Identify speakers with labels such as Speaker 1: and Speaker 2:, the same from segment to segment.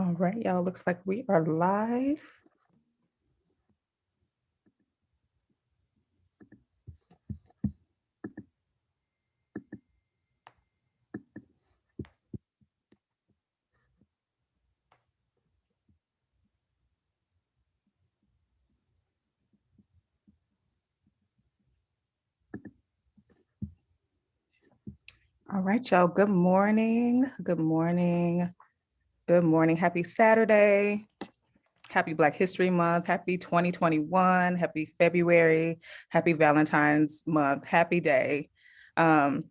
Speaker 1: All right, y'all, looks like we are live. All right, y'all, good morning. Good morning. Good morning. Happy Saturday. Happy Black History Month. Happy 2021. Happy February. Happy Valentine's Month. Happy day. I'm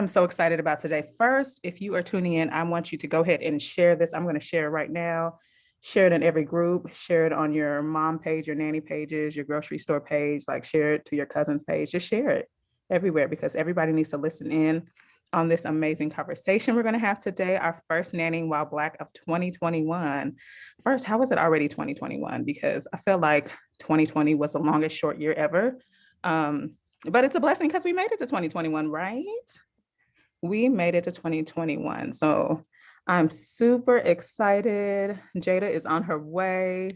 Speaker 1: so excited about today. First, if you are tuning in, I want you to go ahead and share this. I'm going to share it right now. Share it in every group. Share it on your mom page, your nanny pages, your grocery store page. Like share it to your cousin's page. Just share it everywhere because everybody needs to listen in on this amazing conversation we're going to have today. Our first Nannying While Black of 2021. First, how was it already 2021? Because I feel like 2020 was the longest short year ever. But it's a blessing because we made it to 2021, right? We made it to 2021. So I'm super excited. Jada is on her way.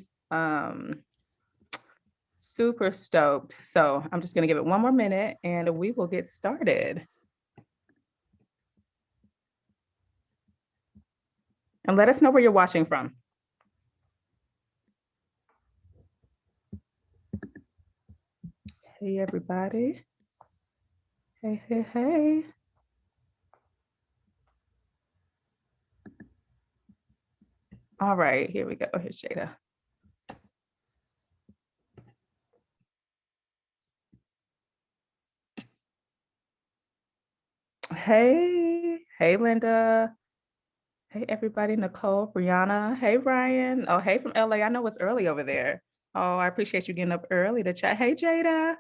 Speaker 1: Super stoked. So I'm just going to give it one more minute and we will get started. And let us know where you're watching from. Hey, everybody. Hey, hey, hey. All right, here we go. Here's Jada. Hey, hey, Linda. Hey, everybody. Nicole, Brianna. Hey, Ryan. Oh, hey, from LA. I know it's early over there. Oh, I appreciate you getting up early to chat. Hey, Jada.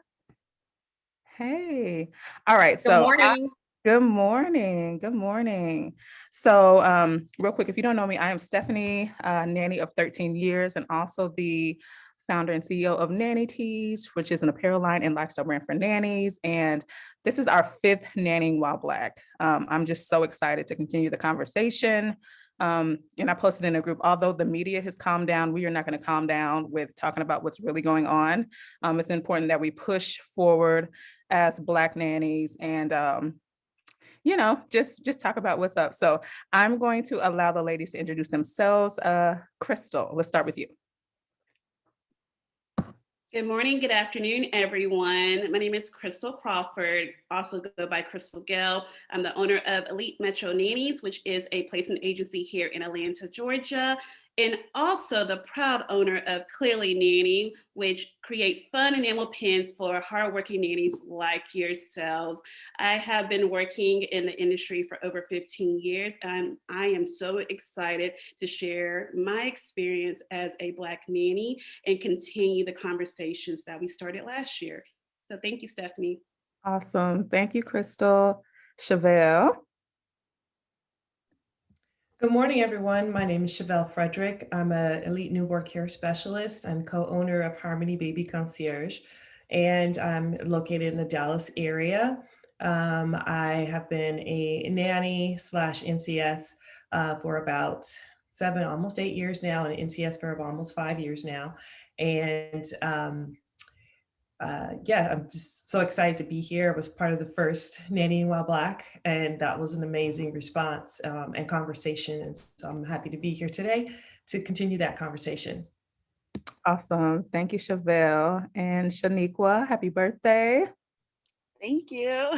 Speaker 1: Hey. All right.
Speaker 2: Good morning.
Speaker 1: Good morning. Good morning. So, real quick, if you don't know me, I am Stephanie, nanny of 13 years, and also the founder and CEO of Nanny Tees, which is an apparel line and lifestyle brand for nannies. And this is our fifth Nannying While Black. I'm just so excited to continue the conversation. And I posted in a group, although the media has calmed down, we are not going to calm down with talking about what's really going on. It's important that we push forward as Black nannies and just talk about what's up. So I'm going to allow the ladies to introduce themselves. Crystal, let's start with you.
Speaker 2: Good morning, good afternoon, everyone. My name is Crystal Crawford, also go by Crystal Gale. I'm the owner of Elite Metro Nannies, which is a placement agency here in Atlanta, Georgia, and also the proud owner of Clearly Nanny, which creates fun enamel pins for hardworking nannies like yourselves. I have been working in the industry for over 15 years, and I am so excited to share my experience as a Black nanny and continue the conversations that we started last year. So thank you, Stephanie.
Speaker 1: Awesome. Thank you, Crystal. Chevelle.
Speaker 3: Good morning, everyone. My name is Chevelle Frederick. I'm an elite newborn care specialist. I'm co-owner of Harmony Baby Concierge, and I'm located in the Dallas area. I have been a nanny slash NCS for about almost 8 years now, and NCS for almost 5 years now. And I'm just so excited to be here. I was part of the first Nannying While Black, and that was an amazing response and conversation. And so I'm happy to be here today to continue that conversation.
Speaker 1: Awesome. Thank you, Chevelle. And Shaniqua, happy birthday.
Speaker 4: Thank you.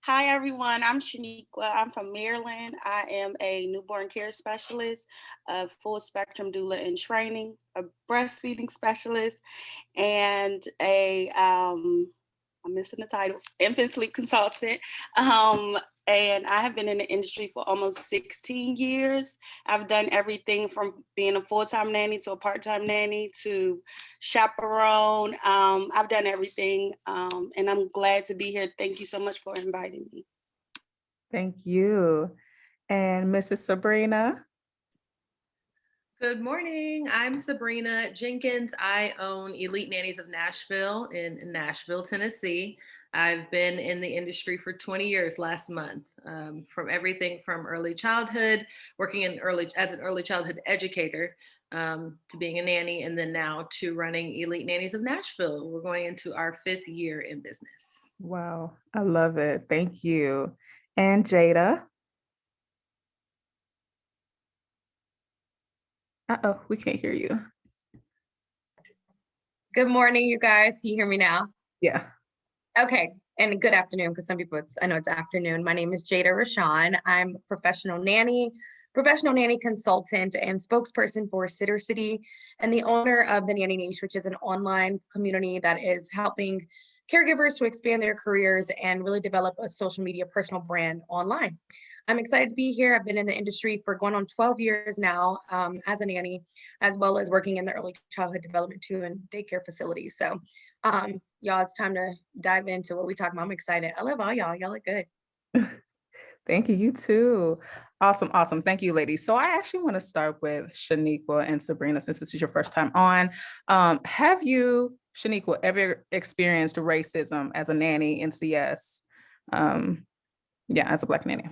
Speaker 4: Hi, everyone. I'm Shaniqua. I'm from Maryland. I am a newborn care specialist, a full spectrum doula in training, a breastfeeding specialist, and I'm missing the title, infant sleep consultant. And I have been in the industry for almost 16 years. I've done everything from being a full-time nanny to a part-time nanny to chaperone. I've done everything, and I'm glad to be here. Thank you so much for inviting me.
Speaker 1: Thank you. And Mrs. Sabrina.
Speaker 5: Good morning. I'm Sabrina Jenkins. I own Elite Nannies of Nashville in Nashville, Tennessee. I've been in the industry for 20 years last month, from everything from early childhood, working as an early childhood educator, to being a nanny, and then now to running Elite Nannies of Nashville. We're going into our 5th year in business.
Speaker 1: Wow, I love it. Thank you. And Jada. Uh-oh, we can't hear you.
Speaker 6: Good morning, you guys. Can you hear me now?
Speaker 1: Yeah.
Speaker 6: Okay. And good afternoon, because some people, I know it's afternoon. My name is Jada Rashawn. I'm a professional nanny consultant and spokesperson for Sitter City, and the owner of the Nanny Niche, which is an online community that is helping caregivers to expand their careers and really develop a social media personal brand online. I'm excited to be here. I've been in the industry for going on 12 years now, as a nanny, as well as working in the early childhood development too and daycare facilities. So y'all, it's time to dive into what we talk about. I'm excited. I love all y'all. Y'all look good.
Speaker 1: Thank you. You too. Awesome. Awesome. Thank you, ladies. So I actually want to start with Shaniqua and Sabrina, since this is your first time on. Have you, Shaniqua, ever experienced racism as a nanny in CS? As a Black nanny.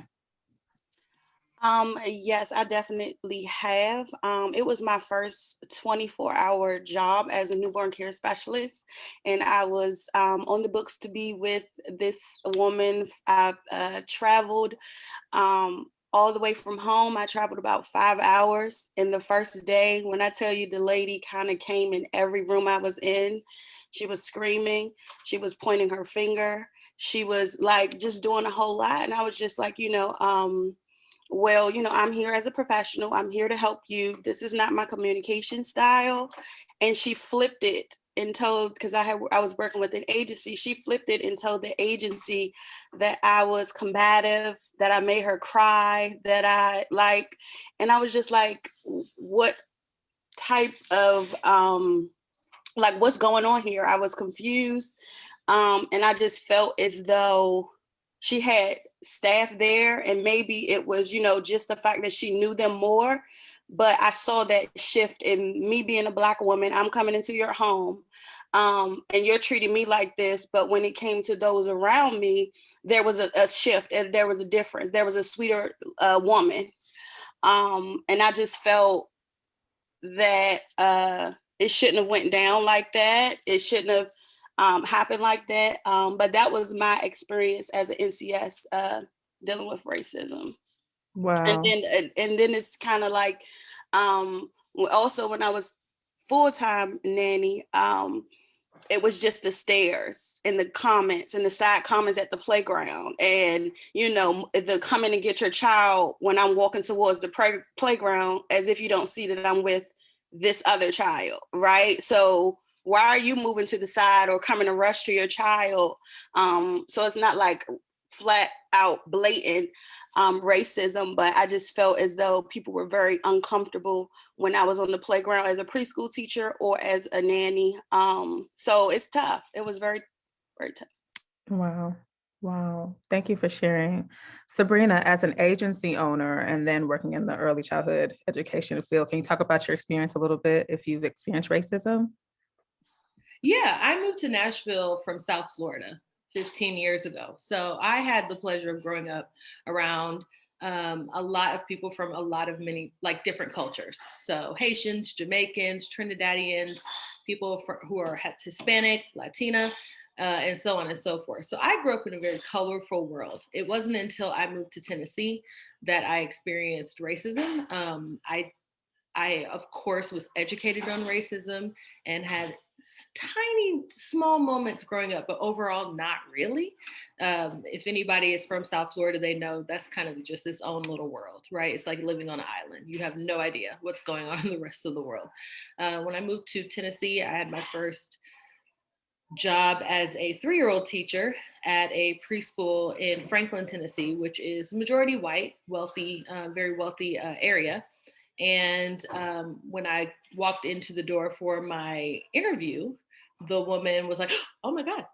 Speaker 4: Yes, I definitely have. It was my first 24-hour job as a newborn care specialist, and I was on the books to be with this woman. I traveled all the way from home. I traveled about 5 hours. In the first day, when I tell you the lady kind of came in every room I was in, she was screaming, she was pointing her finger, she was like just doing a whole lot. And I was just like, well, I'm here as a professional. I'm here to help you. This is not my communication style. And she flipped it and told, because I was working with an agency, she flipped it and told the agency that I was combative, that I made her cry, that and I was just like, what type of, what's going on here? I was confused. And I just felt as though she had staff there, and maybe it was, just the fact that she knew them more. But I saw that shift in me being a Black woman. I'm coming into your home, and you're treating me like this. But when it came to those around me, there was a shift, and there was a difference. There was a sweeter woman. And I just felt that it shouldn't have went down like that. It shouldn't have happened like that. But that was my experience as an NCS dealing with racism.
Speaker 1: Wow.
Speaker 4: And then it's kind of like also when I was full-time nanny, it was just the stares and the comments and the side comments at the playground, and the coming and get your child when I'm walking towards the playground, as if you don't see that I'm with this other child, right? So why are you moving to the side or coming to rush to your child? So it's not like flat out blatant racism, but I just felt as though people were very uncomfortable when I was on the playground as a preschool teacher or as a nanny. So it's tough. It was very, very tough.
Speaker 1: Wow. Wow. Thank you for sharing. Sabrina, as an agency owner and then working in the early childhood education field, can you talk about your experience a little bit if you've experienced racism?
Speaker 5: Yeah, I moved to Nashville from South Florida 15 years ago. So I had the pleasure of growing up around a lot of people from many different cultures. So Haitians, Jamaicans, Trinidadians, people who are Hispanic, Latina, and so on and so forth. So I grew up in a very colorful world. It wasn't until I moved to Tennessee that I experienced racism. I, of course, was educated on racism and had tiny, small moments growing up, but overall, not really. If anybody is from South Florida, they know that's kind of just its own little world, right? It's like living on an island. You have no idea what's going on in the rest of the world. When I moved to Tennessee, I had my first job as a 3-year-old teacher at a preschool in Franklin, Tennessee, which is majority white, wealthy, very wealthy area. And when I walked into the door for my interview, the woman was like, "Oh my God,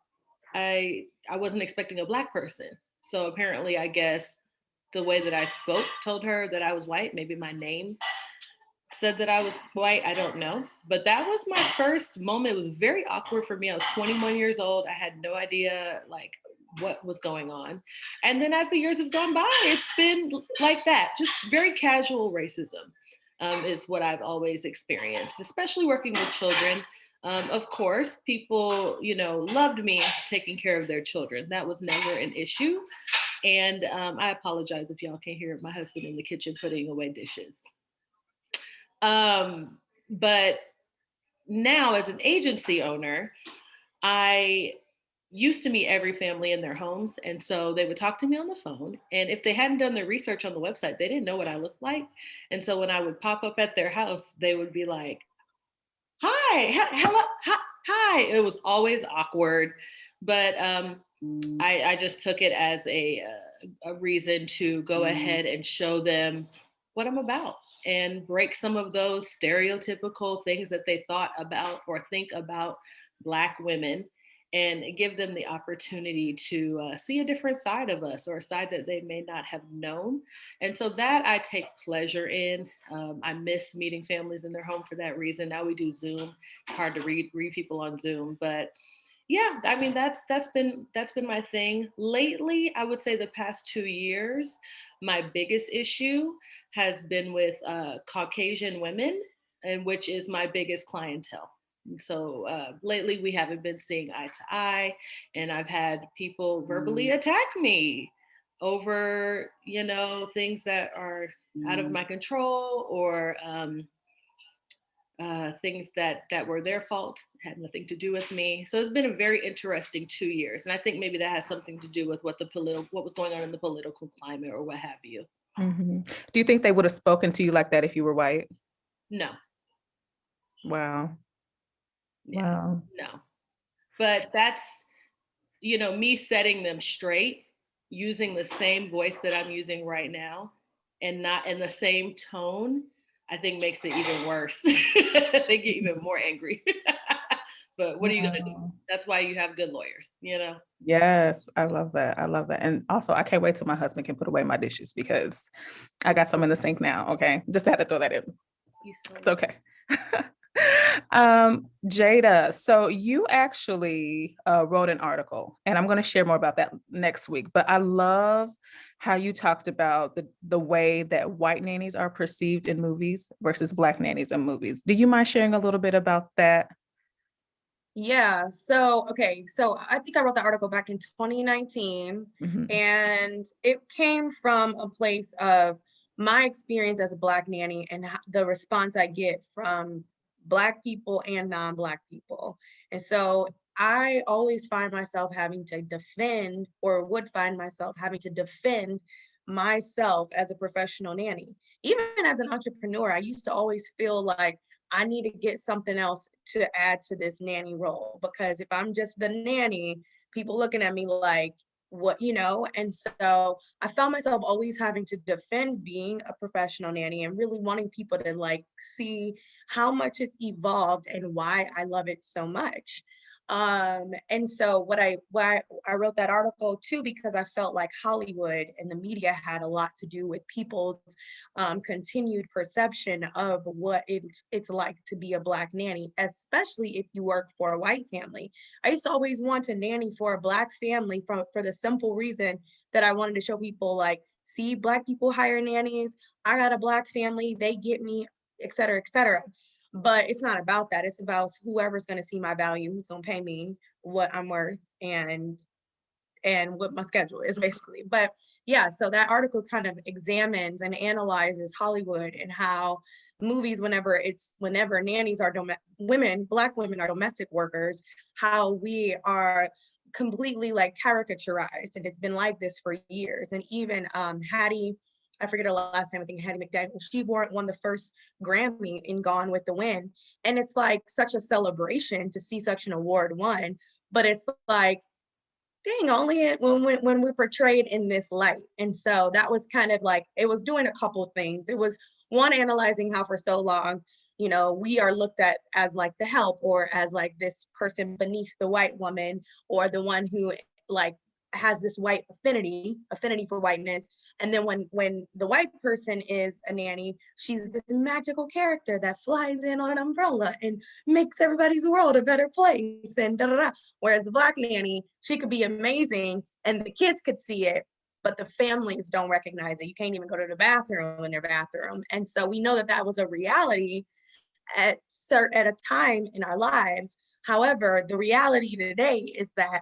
Speaker 5: I wasn't expecting a Black person." So apparently, I guess the way that I spoke told her that I was white. Maybe my name said that I was white, I don't know. But that was my first moment. It was very awkward for me. I was 21 years old. I had no idea like what was going on. And then as the years have gone by, it's been like that, just very casual racism is what I've always experienced, especially working with children. Of course, people, loved me taking care of their children. That was never an issue. And I apologize if y'all can't hear my husband in the kitchen putting away dishes. But now as an agency owner, I used to meet every family in their homes. And so they would talk to me on the phone. And if they hadn't done their research on the website, they didn't know what I looked like. And so when I would pop up at their house, they would be like, hi, hello, hi. It was always awkward. But I just took it as a reason to go ahead and show them what I'm about and break some of those stereotypical things that they thought about or think about Black women, and give them the opportunity to see a different side of us, or a side that they may not have known. And so that I take pleasure in. I miss meeting families in their home for that reason. Now we do Zoom. It's hard to read people on Zoom, but yeah, I mean, that's been my thing. Lately, I would say the past 2 years, my biggest issue has been with Caucasian women, and which is my biggest clientele. So lately, we haven't been seeing eye to eye, and I've had people verbally attack me over, things that are out of my control, or things that were their fault, had nothing to do with me. So it's been a very interesting 2 years, and I think maybe that has something to do with what was going on in the political climate, or what have you.
Speaker 1: Mm-hmm. Do you think they would have spoken to you like that if you were white?
Speaker 5: No.
Speaker 1: Wow.
Speaker 5: Yeah,
Speaker 1: Wow.
Speaker 5: no. But that's, me setting them straight, using the same voice that I'm using right now, and not in the same tone, I think makes it even worse. They get even more angry. But what are you going to do? That's why you have good lawyers,
Speaker 1: Yes, I love that. I love that. And also, I can't wait till my husband can put away my dishes, because I got some in the sink now. Okay. Just had to throw that in. It's okay. Jada, so you actually wrote an article, and I'm going to share more about that next week, but I love how you talked about the way that white nannies are perceived in movies versus Black nannies in movies. Do you mind sharing a little bit about that?
Speaker 6: Yeah, so I think I wrote the article back in 2019,
Speaker 1: Mhm.
Speaker 6: and it came from a place of my experience as a Black nanny, and the response I get from Black people and non-Black people. And so I always find myself having to defend, or would find myself having to defend myself as a professional nanny. Even as an entrepreneur, I used to always feel like I need to get something else to add to this nanny role, because if I'm just the nanny, people looking at me like, what, And so I found myself always having to defend being a professional nanny, and really wanting people to like see how much it's evolved and why I love it so much. And so why I wrote that article too, because I felt like Hollywood and the media had a lot to do with people's continued perception of what it's like to be a Black nanny, especially if you work for a white family. I used to always want to nanny for a Black family for the simple reason that I wanted to show people, like, see, Black people hire nannies. I got a Black family, they get me, et cetera, et cetera. But it's not about that. It's about whoever's going to see my value, who's going to pay me what I'm worth, and what my schedule is, basically. But yeah, so that article kind of examines and analyzes Hollywood, and how movies, whenever nannies are Black women are domestic workers, how we are completely like caricaturized. And it's been like this for years. And even Hattie, I forget her last name, I think Hattie McDaniel, she won the first Grammy in Gone with the Wind. And it's like such a celebration to see such an award won. But it's like, dang, only when we're portrayed in this light. And so that was kind of like, it was doing a couple of things. It was one, analyzing how for so long, we are looked at as like the help, or as like this person beneath the white woman, or the one who like has this white affinity for whiteness. And then when the white person is a nanny, she's this magical character that flies in on an umbrella and makes everybody's world a better place and da da da. Whereas the Black nanny, she could be amazing and the kids could see it, but the families don't recognize it. You can't even go to the bathroom in their bathroom. And so we know that that was a reality at a time in our lives. However, the reality today is that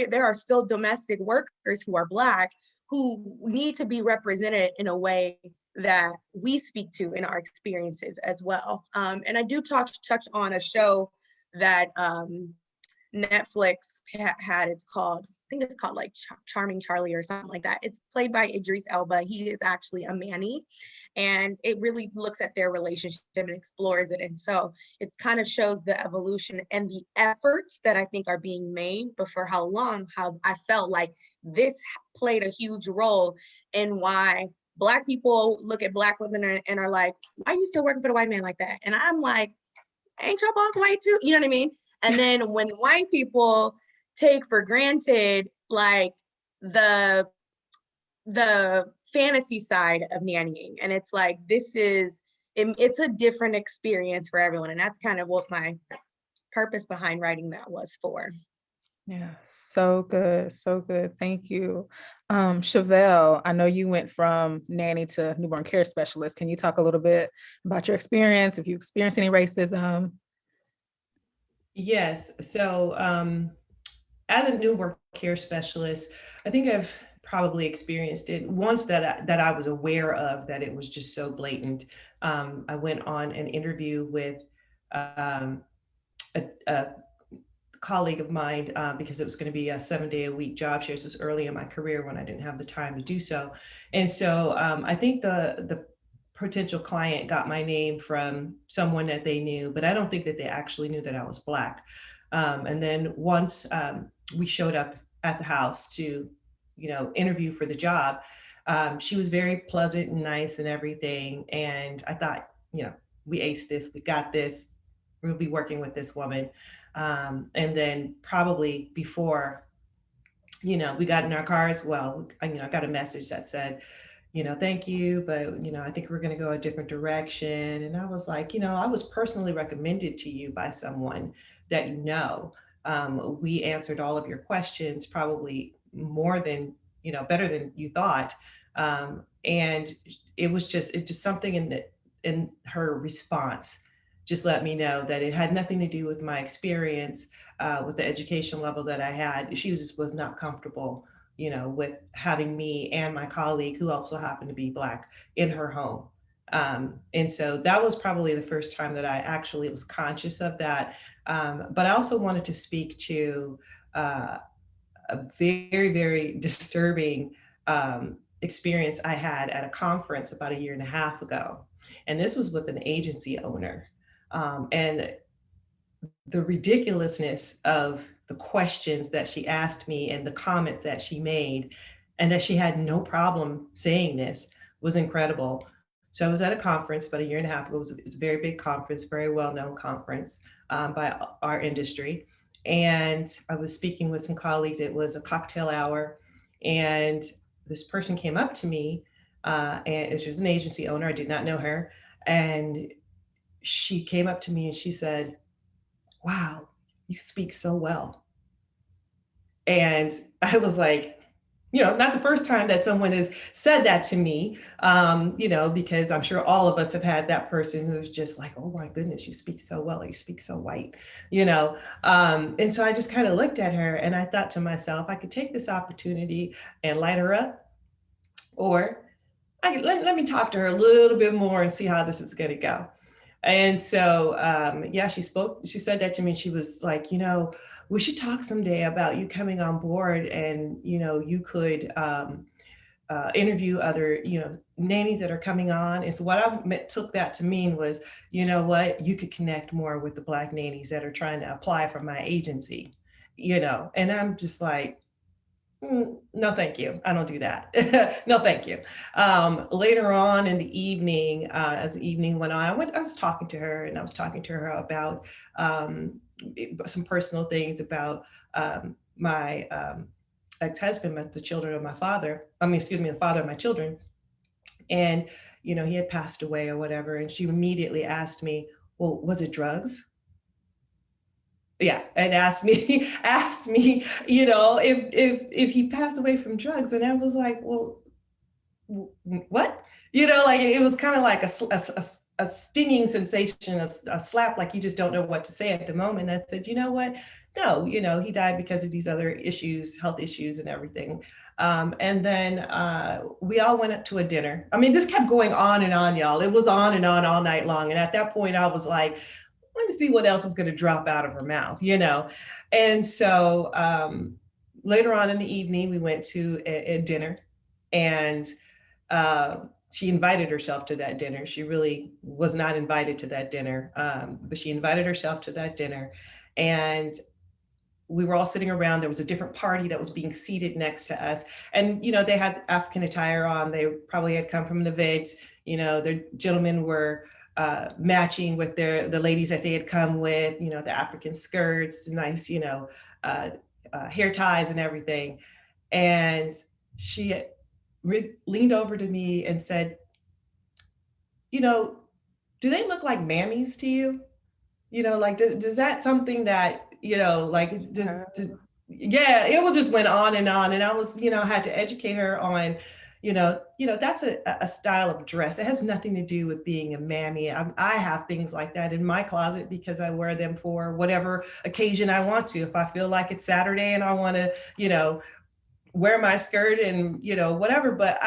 Speaker 6: there are still domestic workers who are Black who need to be represented in a way that we speak to in our experiences as well. And I do touch on a show that Netflix had. It's called, I think it's called like Charming Charlie or something like that. It's played by Idris Elba. He is actually a Manny, and it really looks at their relationship and explores it. And so it kind of shows the evolution and the efforts that I think are being made, but for how long, how I felt like this played a huge role in why Black people look at Black women and are like, why are you still working for the white man like that? And I'm like, ain't your boss white too? You know what I mean? And then when white people take for granted like the fantasy side of nannying, and it's like it's a different experience for everyone, and that's kind of what my purpose behind writing that was for.
Speaker 1: Yeah, so good, so good. Thank you. Chevelle, I know you went from nanny to newborn care specialist. Can you talk a little bit about your experience, if you experienced any racism?
Speaker 3: Yes. So as a newborn care specialist, I think I've probably experienced it once that I was aware of that it was just so blatant. I went on an interview with a colleague of mine because it was going to be a 7-day-a-week job share. This was early in my career when I didn't have the time to do so. And so I think the potential client got my name from someone that they knew, but I don't think that they actually knew that I was Black. And then once we showed up at the house to, interview for the job, she was very pleasant and nice and everything. And I thought, we aced this, we got this, we'll be working with this woman. And then probably before, we got in our cars, well, I got a message that said, thank you, but, I think we're going to go a different direction. And I was like, I was personally recommended to you by someone that we answered all of your questions, probably more than, better than you thought. And it just something in her response just let me know that it had nothing to do with my experience, with the education level that I had. She just was not comfortable, with having me and my colleague, who also happened to be Black, in her home. And so that was probably the first time that I actually was conscious of that. But I also wanted to speak to a very, very disturbing experience I had at a conference about 1.5 years ago. And this was with an agency owner. And the ridiculousness of the questions that she asked me and the comments that she made, and that she had no problem saying this, was incredible. So I was at a conference about 1.5 years ago. It's a very big conference, very well-known conference by our industry. And I was speaking with some colleagues. It was a cocktail hour. And this person came up to me, and she was an agency owner. I did not know her. And she came up to me and she said, wow, you speak so well. And I was like, not the first time that someone has said that to me, because I'm sure all of us have had that person who's just like, oh my goodness, you speak so well, or you speak so white, and so I just kind of looked at her and I thought to myself, I could take this opportunity and light her up, or let me talk to her a little bit more and see how this is going to go. And so, she said that to me. She was like, we should talk someday about you coming on board, and, you could interview other, nannies that are coming on. And so what I took that to mean was, you could connect more with the Black nannies that are trying to apply for my agency, and I'm just like, no, thank you. I don't do that. No, thank you. Later on in the evening, as the evening went on, I was talking to her, and I was talking to her about some personal things about my ex-husband met the children of my father. I mean, excuse me, the father of my children. And, he had passed away or whatever. And she immediately asked me, well, was it drugs? Yeah, and asked me, asked me, if he passed away from drugs. And I was like, well, what? Like it was kind of like a stinging sensation of a slap, like you just don't know what to say at the moment. I said, you know what? No, he died because of these other issues, health issues and everything. And then we all went up to a dinner. I mean, this kept going on and on, y'all. It was on and on all night long. And at that point, I was like, let me see what else is going to drop out of her mouth, And so later on in the evening, we went to a dinner, and she invited herself to that dinner. She really was not invited to that dinner, but she invited herself to that dinner. And we were all sitting around. There was a different party that was being seated next to us. And, they had African attire on. They probably had come from an event. Their gentlemen were matching with the ladies that they had come with, the African skirts, nice, hair ties and everything. And she leaned over to me and said, do they look like mammies to you? Like, does that something that, like, it's just, yeah, it was just went on. And I was, I had to educate her on, that's a style of dress. It has nothing to do with being a mammy. I have things like that in my closet because I wear them for whatever occasion I want to. If I feel like it's Saturday and I want to, wear my skirt and whatever. But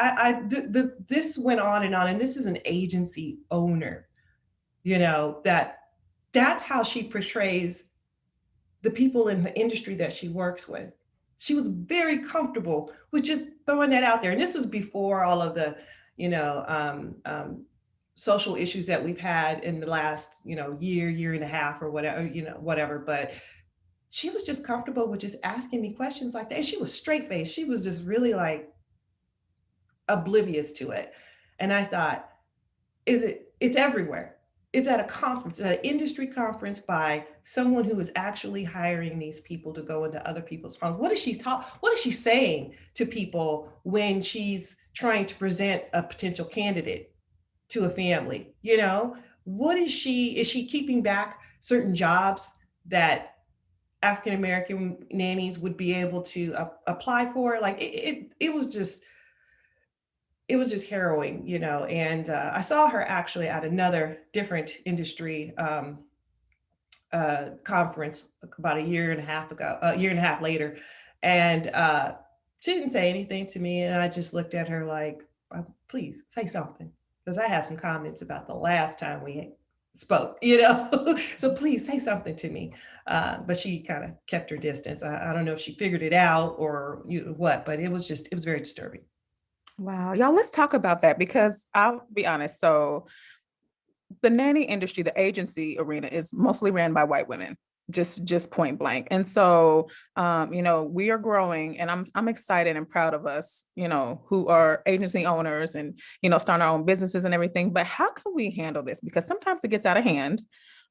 Speaker 3: this went on, and this is an agency owner, that's how she portrays the people in the industry that she works with. She was very comfortable with just throwing that out there. And this is before all of the social issues that we've had in the last year and a half or whatever. But she was just comfortable with just asking me questions like that. And she was straight faced. She was just really like oblivious to it. And I thought, it's everywhere. It's at a conference, at an industry conference by someone who is actually hiring these people to go into other people's homes. What is she saying to people when she's trying to present a potential candidate to a family? What is she keeping back certain jobs that African-American nannies would be able to apply for? Like it was just harrowing, and I saw her actually at another different industry conference about a year and a half later. And she didn't say anything to me. And I just looked at her like, please say something, because I have some comments about the last time we spoke, so please say something to me. But she kind of kept her distance. I don't know if she figured it out or what, but it was very disturbing.
Speaker 1: Wow. Y'all, let's talk about that, because I'll be honest. So the nanny industry, the agency arena, is mostly ran by white women, just point blank. And so, we are growing, and I'm excited and proud of us, who are agency owners and, starting our own businesses and everything. But how can we handle this? Because sometimes it gets out of hand.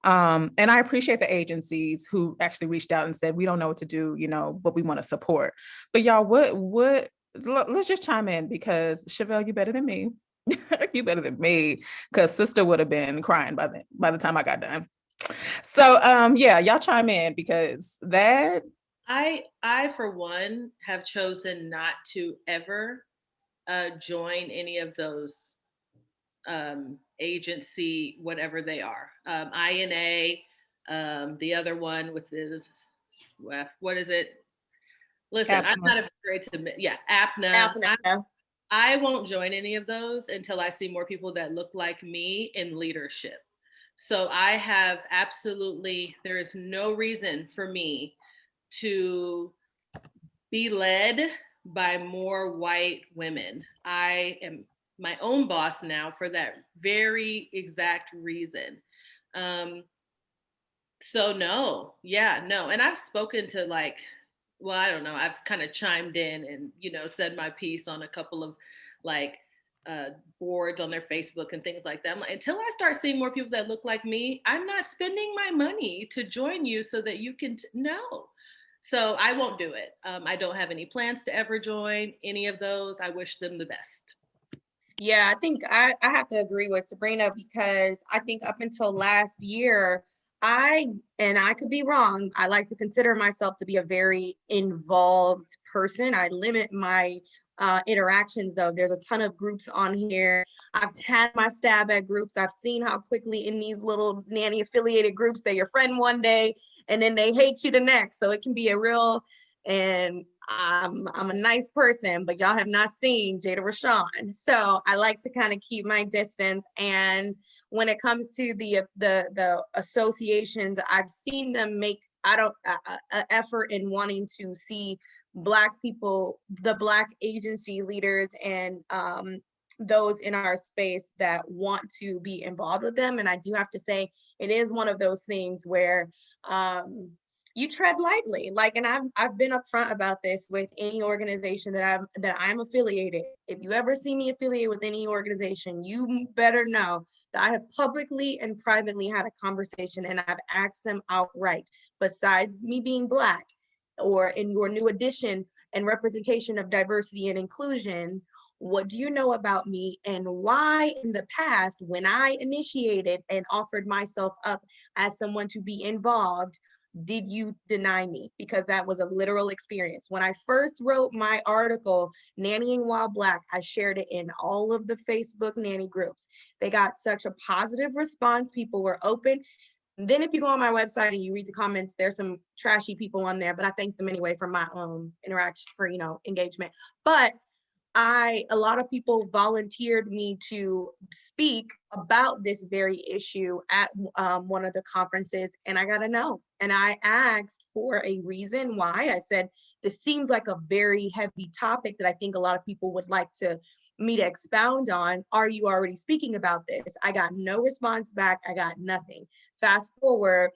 Speaker 1: And I appreciate the agencies who actually reached out and said, we don't know what to do, but we want to support. But y'all, let's just chime in, because Chevelle, you better than me. You better than me, because sister would have been crying by the time I got done. So yeah, y'all chime in, because that
Speaker 5: I for one have chosen not to ever join any of those agency, whatever they are. INA, the other one with the, what is it? Listen, I'm not afraid to admit, APNA. I won't join any of those until I see more people that look like me in leadership. So I have there is no reason for me to be led by more white women. I am my own boss now for that very exact reason. So no. And I've spoken to I don't know, I've kind of chimed in and, said my piece on a couple of boards on their Facebook and things like that. I'm like, until I start seeing more people that look like me, I'm not spending my money to join you so that you can, no. So I won't do it. I don't have any plans to ever join any of those. I wish them the best.
Speaker 6: Yeah, I think I have to agree with Sabrina because I think up until last year, and I could be wrong, I like to consider myself to be a very involved person. I limit my interactions though. There's a ton of groups on here. I've had my stab at groups. I've seen how quickly in these little nanny affiliated groups, they're your friend one day and then they hate you the next. So it can be a real, and I'm a nice person, but y'all have not seen Jada Rashawn. So I like to kind of keep my distance. And when it comes to the associations, I've seen them make an effort in wanting to see Black people, the Black agency leaders, and those in our space that want to be involved with them. And I do have to say, it is one of those things where you tread lightly. Like, and I've been upfront about this with any organization that I'm affiliated. If you ever see me affiliated with any organization, you better know that I have publicly and privately had a conversation and I've asked them outright, besides me being Black or in your new edition and representation of diversity and inclusion, what do you know about me, and why in the past, when I initiated and offered myself up as someone to be involved, did you deny me? Because that was a literal experience. When I first wrote my article, Nannying While Black, I shared it in all of the Facebook nanny groups. They got such a positive response. People were open. Then if you go on my website and you read the comments, there's some trashy people on there, but I thank them anyway for my interaction, for engagement. But a lot of people volunteered me to speak about this very issue at one of the conferences, and I got a no. And I asked for a reason why. I said, this seems like a very heavy topic that I think a lot of people would like me to expound on. Are you already speaking about this? I got no response back. I got nothing. Fast forward,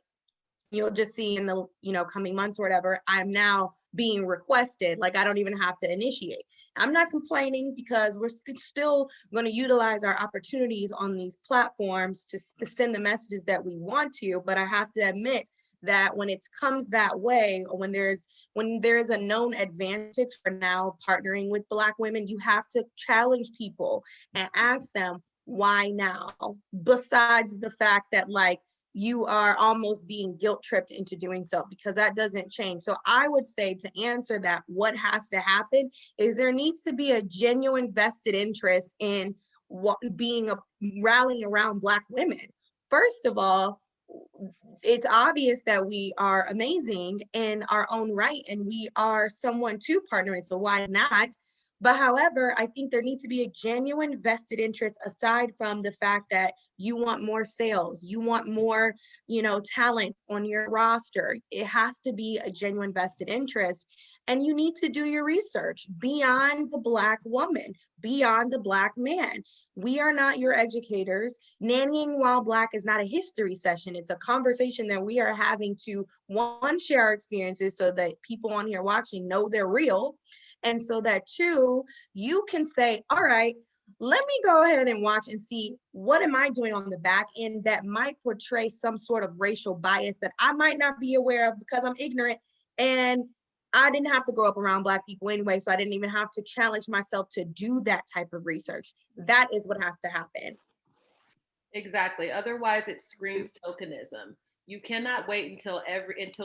Speaker 6: you'll just see in the coming months or whatever, I'm now being requested. Like, I don't even have to initiate. I'm not complaining because we're still going to utilize our opportunities on these platforms to send the messages that we want to. But I have to admit that when it comes that way, or when there is a known advantage for now partnering with Black women, you have to challenge people and ask them, why now? Besides the fact that, like, you are almost being guilt tripped into doing so, because that doesn't change. So I would say, to answer that, what has to happen is there needs to be a genuine vested interest in rallying around Black women. First of all, it's obvious that we are amazing in our own right and we are someone to partner in, so why not? But however, I think there needs to be a genuine vested interest, aside from the fact that you want more sales, you want more, talent on your roster. It has to be a genuine vested interest. And you need to do your research beyond the Black woman, beyond the Black man. We are not your educators. Nannying While Black is not a history session. It's a conversation that we are having to, one, share our experiences so that people on here watching know they're real. And so that, two, you can say, all right, let me go ahead and watch and see what am I doing on the back end that might portray some sort of racial bias that I might not be aware of because I'm ignorant. And I didn't have to grow up around Black people anyway, so I didn't even have to challenge myself to do that type of research. That is what has to happen.
Speaker 5: Exactly. Otherwise, it screams tokenism. You cannot wait until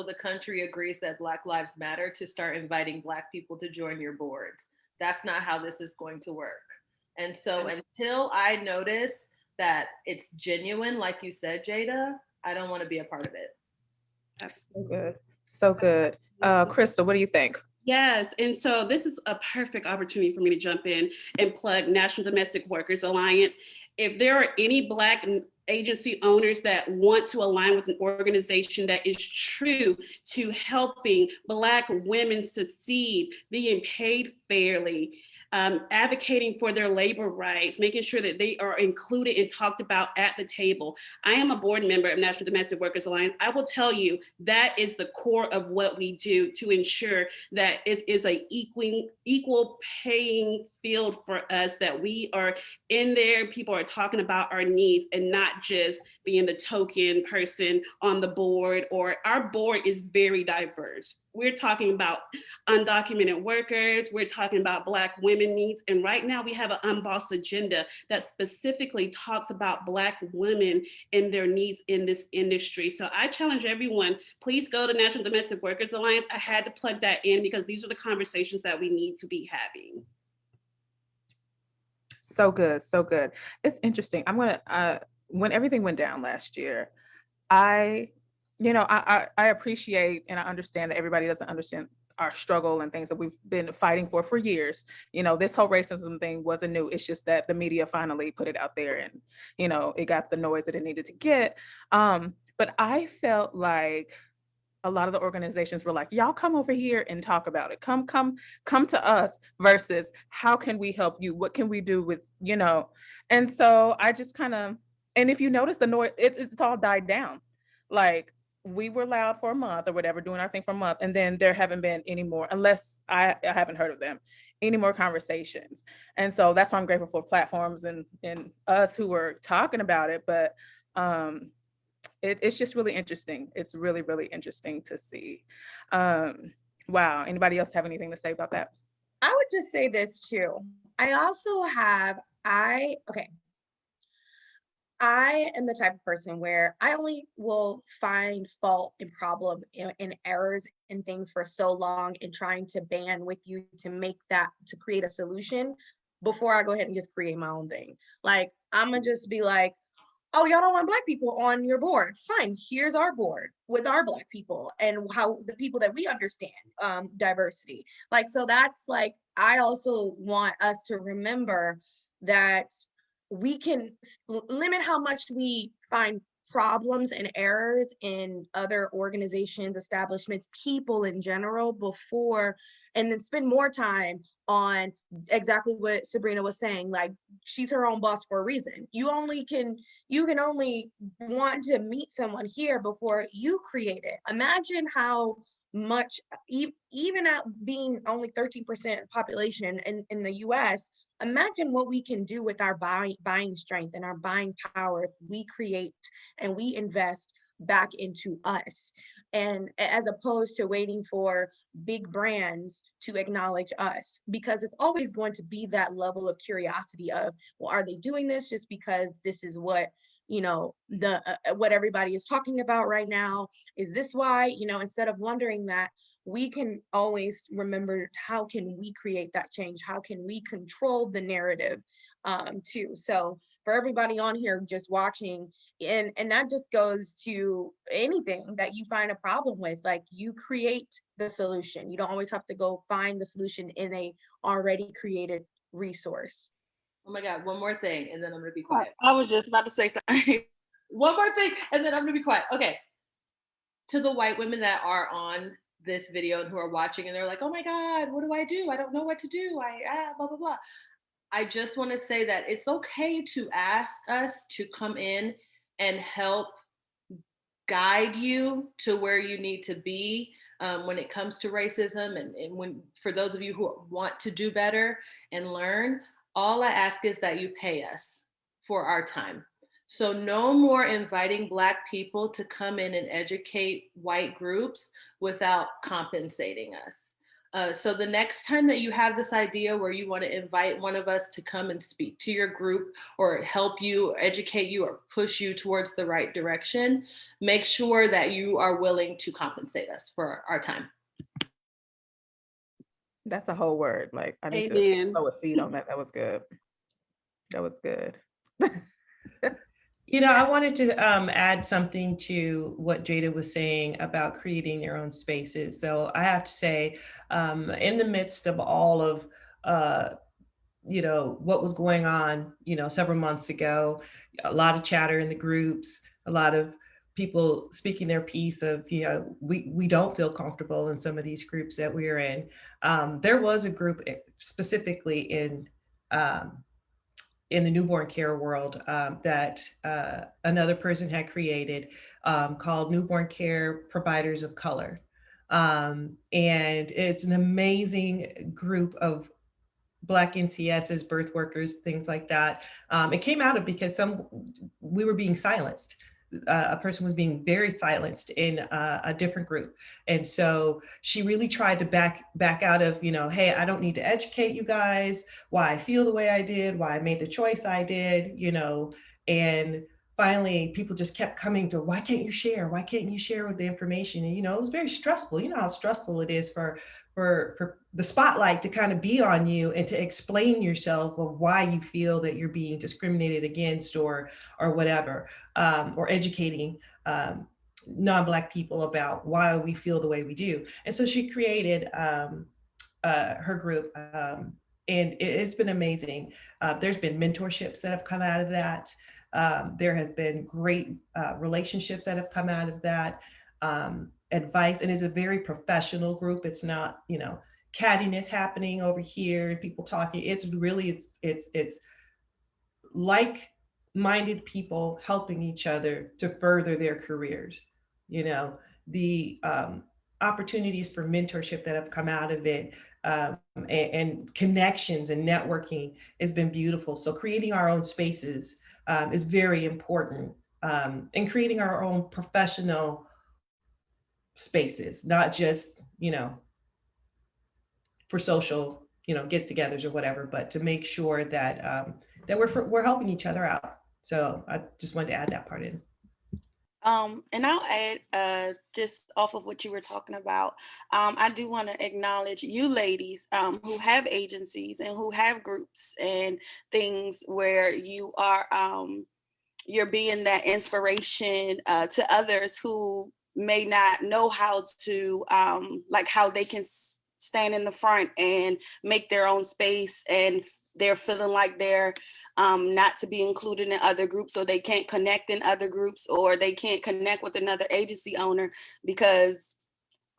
Speaker 5: the country agrees that Black Lives Matter to start inviting Black people to join your boards. That's not how this is going to work. And so until I notice that it's genuine, like you said, Jada, I don't want to be a part of it.
Speaker 1: That's so good. So good. Crystal, what do you think?
Speaker 2: Yes, and so this is a perfect opportunity for me to jump in and plug National Domestic Workers Alliance. If there are any Black agency owners that want to align with an organization that is true to helping Black women succeed, being paid fairly, advocating for their labor rights, making sure that they are included and talked about at the table. I am a board member of National Domestic Workers Alliance. I will tell you that is the core of what we do to ensure that it is a equal paying field for us, that we are in there, people are talking about our needs and not just being the token person on the board. Or our board is very diverse. We're talking about undocumented workers, we're talking about Black women needs, and right now we have an unbossed agenda that specifically talks about Black women and their needs in this industry. So I challenge everyone, please go to National Domestic Workers Alliance. I had to plug that in because these are the conversations that we need to be having.
Speaker 1: So good, so good. It's interesting. I'm gonna when everything went down last year, I, I appreciate and I understand that everybody doesn't understand our struggle and things that we've been fighting for years. This whole racism thing wasn't new. It's just that the media finally put it out there and, it got the noise that it needed to get. But I felt like a lot of the organizations were like, y'all come over here and talk about it. Come to us versus how can we help you? What can we do with, And so I just kind of, and if you notice the noise, it's all died down. Like we were loud for a month or whatever, doing our thing for a month. And then there haven't been any more, unless I haven't heard of them, any more conversations. And so that's why I'm grateful for platforms and us who were talking about it. But it's just really interesting. It's really, really interesting to see. Wow. Anybody else have anything to say about that?
Speaker 6: I would just say this too. I also have, okay. I am the type of person where I only will find fault and problem and errors and things for so long in trying to band with you to create a solution before I go ahead and just create my own thing. Like, I'm gonna just be like, oh, y'all don't want Black people on your board. Fine, here's our board with our Black people and how the people that we understand diversity. Like, so that's like, I also want us to remember that we can limit how much we find problems and errors in other organizations, establishments, people in general before, and then spend more time on exactly what Sabrina was saying. Like, she's her own boss for a reason. You can only want to meet someone here before you create it. Imagine how much, even at being only 13% population in the US, imagine what we can do with our buying strength and our buying power if we create and we invest back into us, and as opposed to waiting for big brands to acknowledge us, because it's always going to be that level of curiosity of, well, are they doing this just because this is what what everybody is talking about right now? Is this why? Instead of wondering that, we can always remember, how can we create that change? How can we control the narrative too? So for everybody on here just watching, and that just goes to anything that you find a problem with, like, you create the solution. You don't always have to go find the solution in a already created resource.
Speaker 5: Oh my God, one more thing, and then I'm gonna be quiet.
Speaker 4: I was just about to say something.
Speaker 5: One more thing, and then I'm gonna be quiet. Okay. To the white women that are on this video and who are watching and they're like, oh my God, what do I do? I don't know what to do. Blah, blah, blah. I just want to say that it's okay to ask us to come in and help guide you to where you need to be when it comes to racism. And when, for those of you who want to do better and learn, all I ask is that you pay us for our time. So no more inviting Black people to come in and educate white groups without compensating us. So the next time that you have this idea where you want to invite one of us to come and speak to your group or help you, educate you, or push you towards the right direction, make sure that you are willing to compensate us for our time.
Speaker 1: That's a whole word. Like, I need
Speaker 2: Amen.
Speaker 1: to throw a seed on that. That was good. That was good.
Speaker 3: I wanted to add something to what Jada was saying about creating your own spaces. So I have to say, in the midst of all of, what was going on, several months ago, a lot of chatter in the groups, a lot of people speaking their piece of, we don't feel comfortable in some of these groups that we're in. There was a group specifically in the newborn care world that another person had created called Newborn Care Providers of Color. And it's an amazing group of Black NCSs, birth workers, things like that. It came out of because we were being silenced. A person was being very silenced in a different group, and so she really tried to back out of, hey, I don't need to educate you guys why I feel the way I did, why I made the choice I did, and finally people just kept coming to, why can't you share? Why can't you share with the information? And it was very stressful. You know how stressful it is for the spotlight to kind of be on you and to explain yourself of why you feel that you're being discriminated against or whatever, or educating non-Black people about why we feel the way we do. And so she created her group, and it's been amazing. There's been mentorships that have come out of that. There have been great relationships that have come out of that. Advice, and it's a very professional group. It's not, cattiness happening over here and people talking. It's really, it's like-minded people helping each other to further their careers. The opportunities for mentorship that have come out of it, and connections and networking has been beautiful. So creating our own spaces is very important, and creating our own professional spaces, not just, for social, get-togethers or whatever, but to make sure that that we're helping each other out. So I just wanted to add that part in.
Speaker 4: And I'll add, just off of what you were talking about, I do want to acknowledge you ladies who have agencies and who have groups and things where you are, you're being that inspiration to others who may not know how to, like how they can stand in the front and make their own space, and they're feeling like they're not to be included in other groups, or they can't connect in other groups, or they can't connect with another agency owner. Because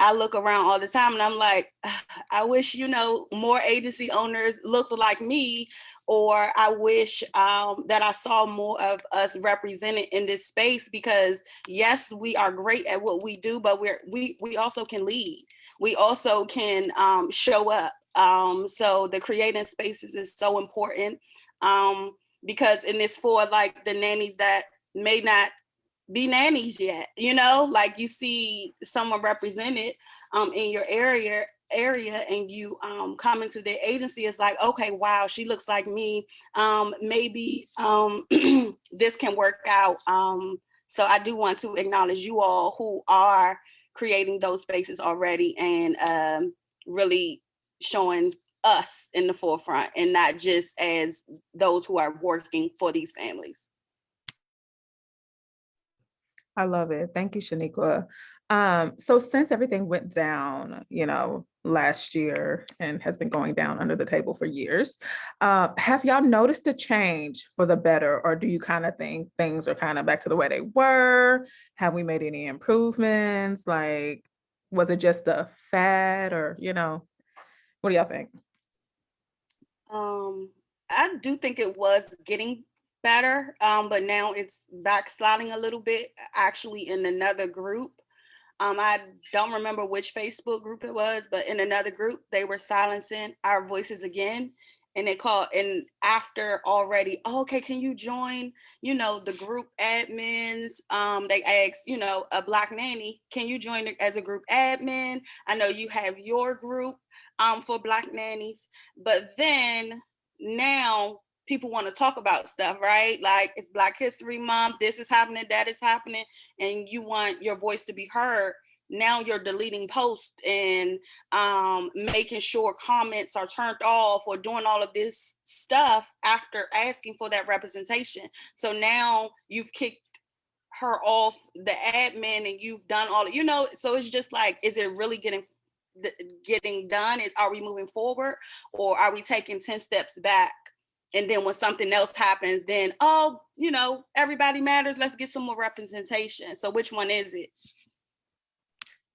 Speaker 4: I look around all the time and I'm like, I wish, more agency owners looked like me, or I wish that I saw more of us represented in this space, because yes, we are great at what we do, but we also can lead. We also can show up. So the creating spaces is so important, because in this for like the nannies that may not be nannies yet, like you see someone represented in your area and you come into the agency, it's like, okay, wow, she looks like me, maybe this can work out. So I do want to acknowledge you all who are creating those spaces already, and really showing us in the forefront, and not just as those who are working for these families.
Speaker 1: I love it. Thank you, Shaniqua. So since everything went down, last year and has been going down under the table for years, have y'all noticed a change for the better, or do you kind of think things are kind of back to the way they were? Have we made any improvements? Like, was it just a fad, or, what do y'all think?
Speaker 4: I do think it was getting better, but now it's backsliding a little bit, actually in another group. I don't remember which Facebook group it was, but in another group, they were silencing our voices again. And they called, and after already, okay, can you join, the group admins? They asked, a Black nanny, can you join as a group admin? I know you have your group for Black nannies, but then now people want to talk about stuff, right? Like, it's Black History Month, this is happening, that is happening, and you want your voice to be heard. Now you're deleting posts and making sure comments are turned off, or doing all of this stuff after asking for that representation. So now you've kicked her off the admin, and you've done all, so it's just like, is it really getting done? Are we moving forward, or are we taking 10 steps back And then when something else happens, then, oh, you know, everybody matters. Let's get some more representation. So which one is it?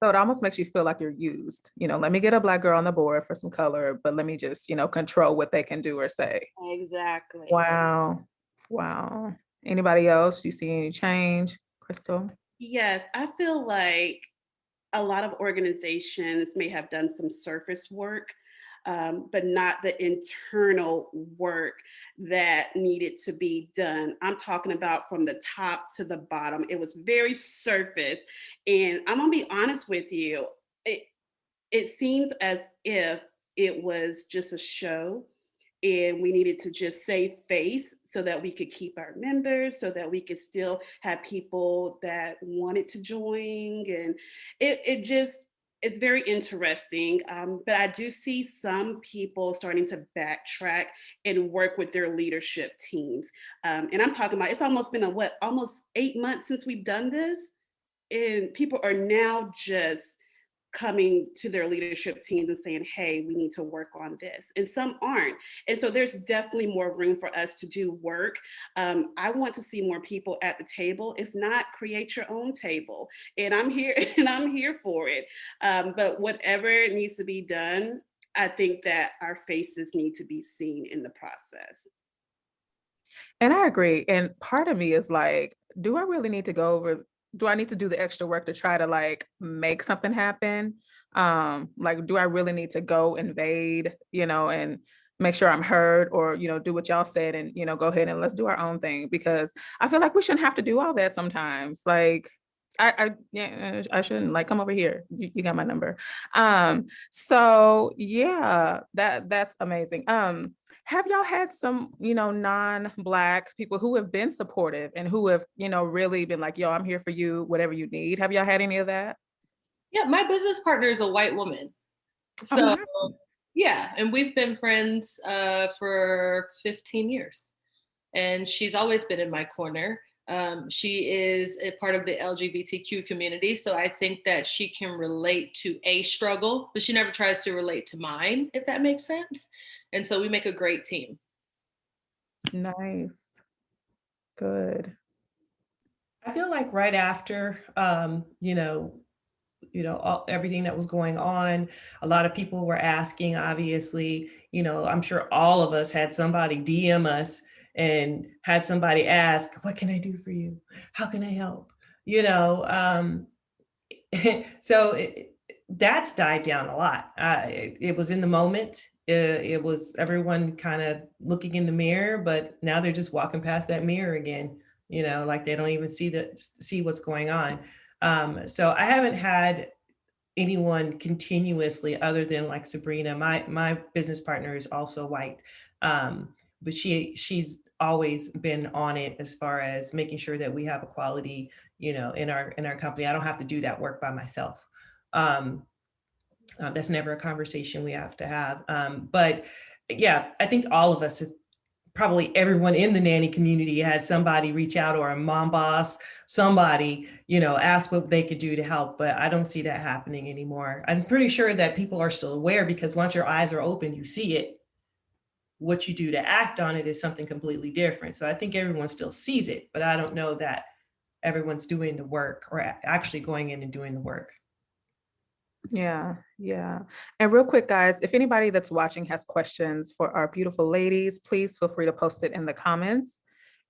Speaker 1: So it almost makes you feel like you're used. You know, let me get a Black girl on the board for some color, but let me just, you know, control what they can do or say.
Speaker 4: Exactly.
Speaker 1: Wow. Wow. Anybody else? You see any change, Crystal?
Speaker 2: Yes, I feel like a lot of organizations may have done some surface work, but not the internal work that needed to be done. I'm talking about from the top to the bottom. It was very surface. And I'm gonna be honest with you, it seems as if it was just a show and we needed to just save face so that we could keep our members, so that we could still have people that wanted to join. And it just, it's very interesting. But I do see some people starting to backtrack and work with their leadership teams. And I'm talking about, it's almost been almost 8 months since we've done this. And people are now just coming to their leadership teams and saying, hey, we need to work on this. And some aren't. And so there's definitely more room for us to do work. I want to see more people at the table. If not, create your own table. And I'm here and I'm here for it. But whatever needs to be done, I think that our faces need to be seen in the process.
Speaker 1: And I agree. And part of me is like, do I really need to go over, do I need to do the extra work to try to like make something happen? Like, do I really need to go invade, you know, and make sure I'm heard, or, you know, do what y'all said and, you know, go ahead and let's do our own thing? Because I feel like we shouldn't have to do all that sometimes. Like, yeah, I shouldn't, like, come over here. You got my number. So yeah, that's amazing. Have y'all had some, you know, non-Black people who have been supportive and who have, you know, really been like, yo, I'm here for you, whatever you need? Have y'all had any of that?
Speaker 5: Yeah, my business partner is a white woman.
Speaker 1: Oh,
Speaker 5: So
Speaker 1: nice.
Speaker 5: yeah, and we've been friends for 15 years. And she's always been in my corner. She is a part of the LGBTQ community. So I think that she can relate to a struggle, but she never tries to relate to mine, if that makes sense. And so we make a great team.
Speaker 1: Nice. Good.
Speaker 3: I feel like right after, everything that was going on, a lot of people were asking, obviously, I'm sure all of us had somebody DM us and had somebody ask, what can I do for you? How can I help? You know, so that's died down a lot. It was in the moment. It was everyone kind of looking in the mirror, but now they're just walking past that mirror again. Like they don't even see what's going on. So I haven't had anyone continuously other than like Sabrina. My business partner is also white, but she's always been on it as far as making sure that we have equality, in our company. I don't have to do that work by myself. That's never a conversation we have to have. But yeah, I think all of us, probably everyone in the nanny community had somebody reach out, or a mom boss, somebody, ask what they could do to help. But I don't see that happening anymore. I'm pretty sure that people are still aware, because once your eyes are open, you see it. What you do to act on it is something completely different. So I think everyone still sees it, but I don't know that everyone's doing the work or actually going in and doing the work.
Speaker 1: Yeah, yeah. And real quick, guys, if anybody that's watching has questions for our beautiful ladies, please feel free to post it in the comments,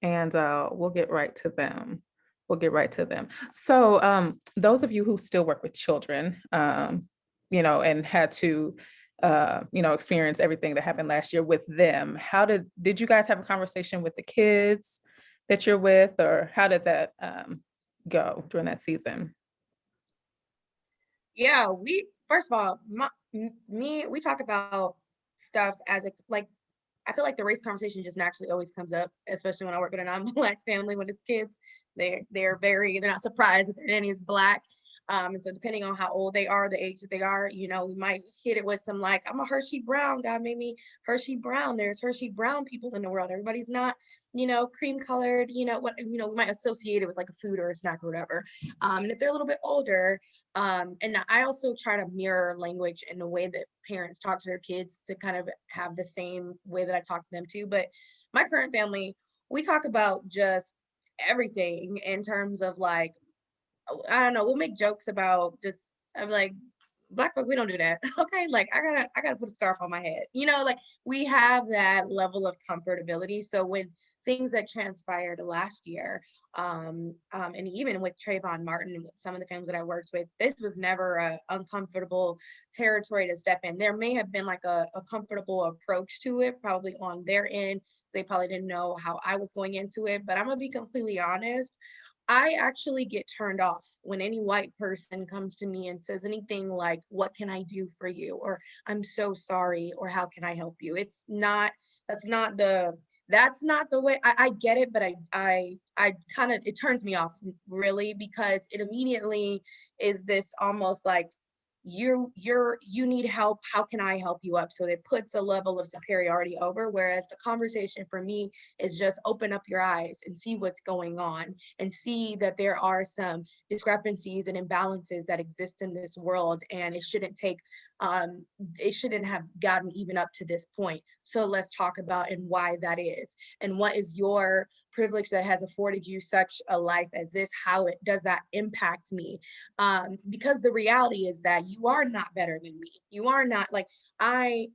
Speaker 1: and we'll get right to them. We'll get right to them. So those of you who still work with children, and had to, experience everything that happened last year with them, did you guys have a conversation with the kids that you're with, or how did that go during that season?
Speaker 6: Yeah, first of all, we talk about stuff as like, I feel like the race conversation just naturally always comes up, especially when I work with a non-Black family. When it's kids, they're not surprised that their nanny is Black. And so depending on how old they are, the age that they are, we might hit it with some like, I'm a Hershey Brown. God made me Hershey Brown. There's Hershey Brown people in the world. Everybody's not, cream colored, we might associate it with like a food or a snack or whatever. And if they're a little bit older, And I also try to mirror language in the way that parents talk to their kids to kind of have the same way that I talk to them too. But my current family, we talk about just everything in terms of like, I don't know, we'll make jokes about just, I'm like, Black folk, we don't do that. Okay, like I gotta put a scarf on my head. Like we have that level of comfortability. So when things that transpired last year, and even with Trayvon Martin, with some of the families that I worked with, this was never a uncomfortable territory to step in. There may have been like a comfortable approach to it, probably on their end. They probably didn't know how I was going into it, but I'm gonna be completely honest. I actually get turned off when any white person comes to me and says anything like, "What can I do for you?" or "I'm so sorry," or "How can I help you?" It's not, that's not the, that's not the way. I get it, but I kind of, it turns me off really, because it immediately is this almost like, you need help, how can I help you up? So it puts a level of superiority over, whereas the conversation for me is just open up your eyes and see what's going on, and see that there are some discrepancies and imbalances that exist in this world, and it shouldn't have gotten even up to this point. So let's talk about and why that is, and what is your privilege that has afforded you such a life as this, how it does that impact me? Because the reality is that you are not better than me. You are not like, I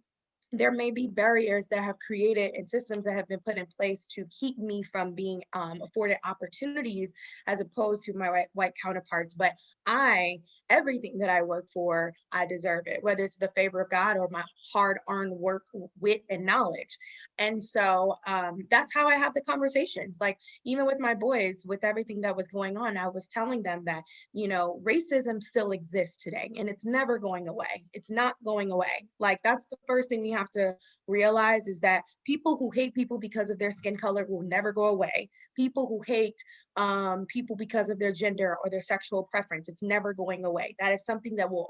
Speaker 6: there may be barriers that have created and systems that have been put in place to keep me from being afforded opportunities as opposed to my white counterparts. But everything that I work for, I deserve it, whether it's the favor of God or my hard-earned work, wit, and knowledge. And so that's how I have the conversations. Like even with my boys, with everything that was going on, I was telling them that, racism still exists today and it's never going away. It's not going away. Like that's the first thing we have to realize, is that people who hate people because of their skin color will never go away. People who hate people because of their gender or their sexual preference, it's never going away. That is something that will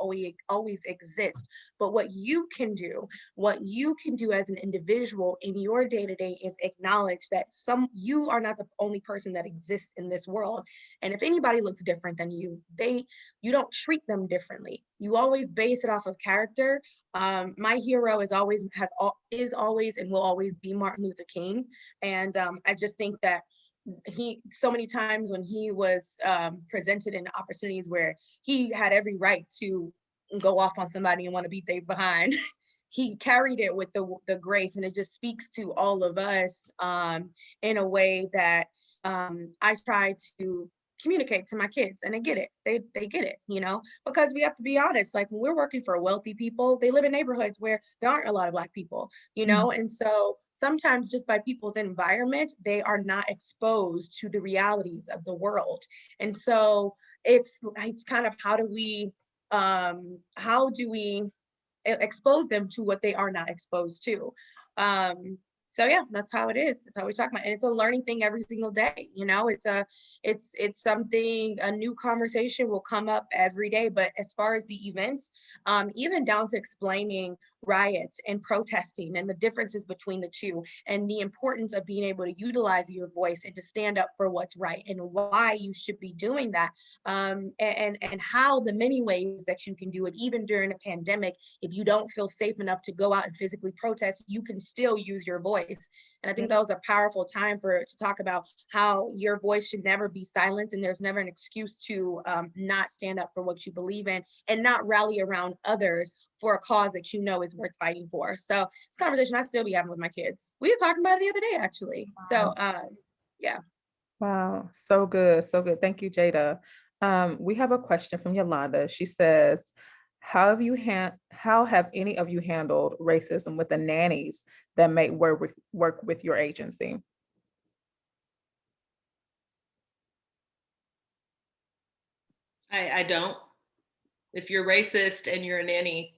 Speaker 6: always exist. But what you can do as an individual in your day-to-day is acknowledge that you are not the only person that exists in this world. And if anybody looks different than you, you don't treat them differently. You always base it off of character. My hero is always and will always be Martin Luther King. And I just think that he, so many times when he was presented in opportunities where he had every right to go off on somebody and want to beat they behind, he carried it with the grace, and it just speaks to all of us in a way that I try to communicate to my kids, and they get it. They get it, because we have to be honest. Like when we're working for wealthy people, they live in neighborhoods where there aren't a lot of Black people, and so sometimes just by people's environment, they are not exposed to the realities of the world. And so it's kind of how do we expose them to what they are not exposed to? So yeah, that's how it is. That's how we talk about it. And it's a learning thing every single day. It's something, a new conversation will come up every day. But as far as the events, even down to explaining riots and protesting and the differences between the two, and the importance of being able to utilize your voice and to stand up for what's right and why you should be doing that, and how the many ways that you can do it, even during a pandemic. If you don't feel safe enough to go out and physically protest, you can still use your voice. And I think that was a powerful time to talk about how your voice should never be silenced, and there's never an excuse to not stand up for what you believe in and not rally around others for a cause that is worth fighting for. So it's a conversation I still be having with my kids. We were talking about it the other day, actually. So yeah.
Speaker 1: Wow, so good, so good. Thank you, Jada. We have a question from Yolanda. She says, how have any of you handled racism with the nannies that may work with your agency?
Speaker 5: I don't. If you're racist and you're a nanny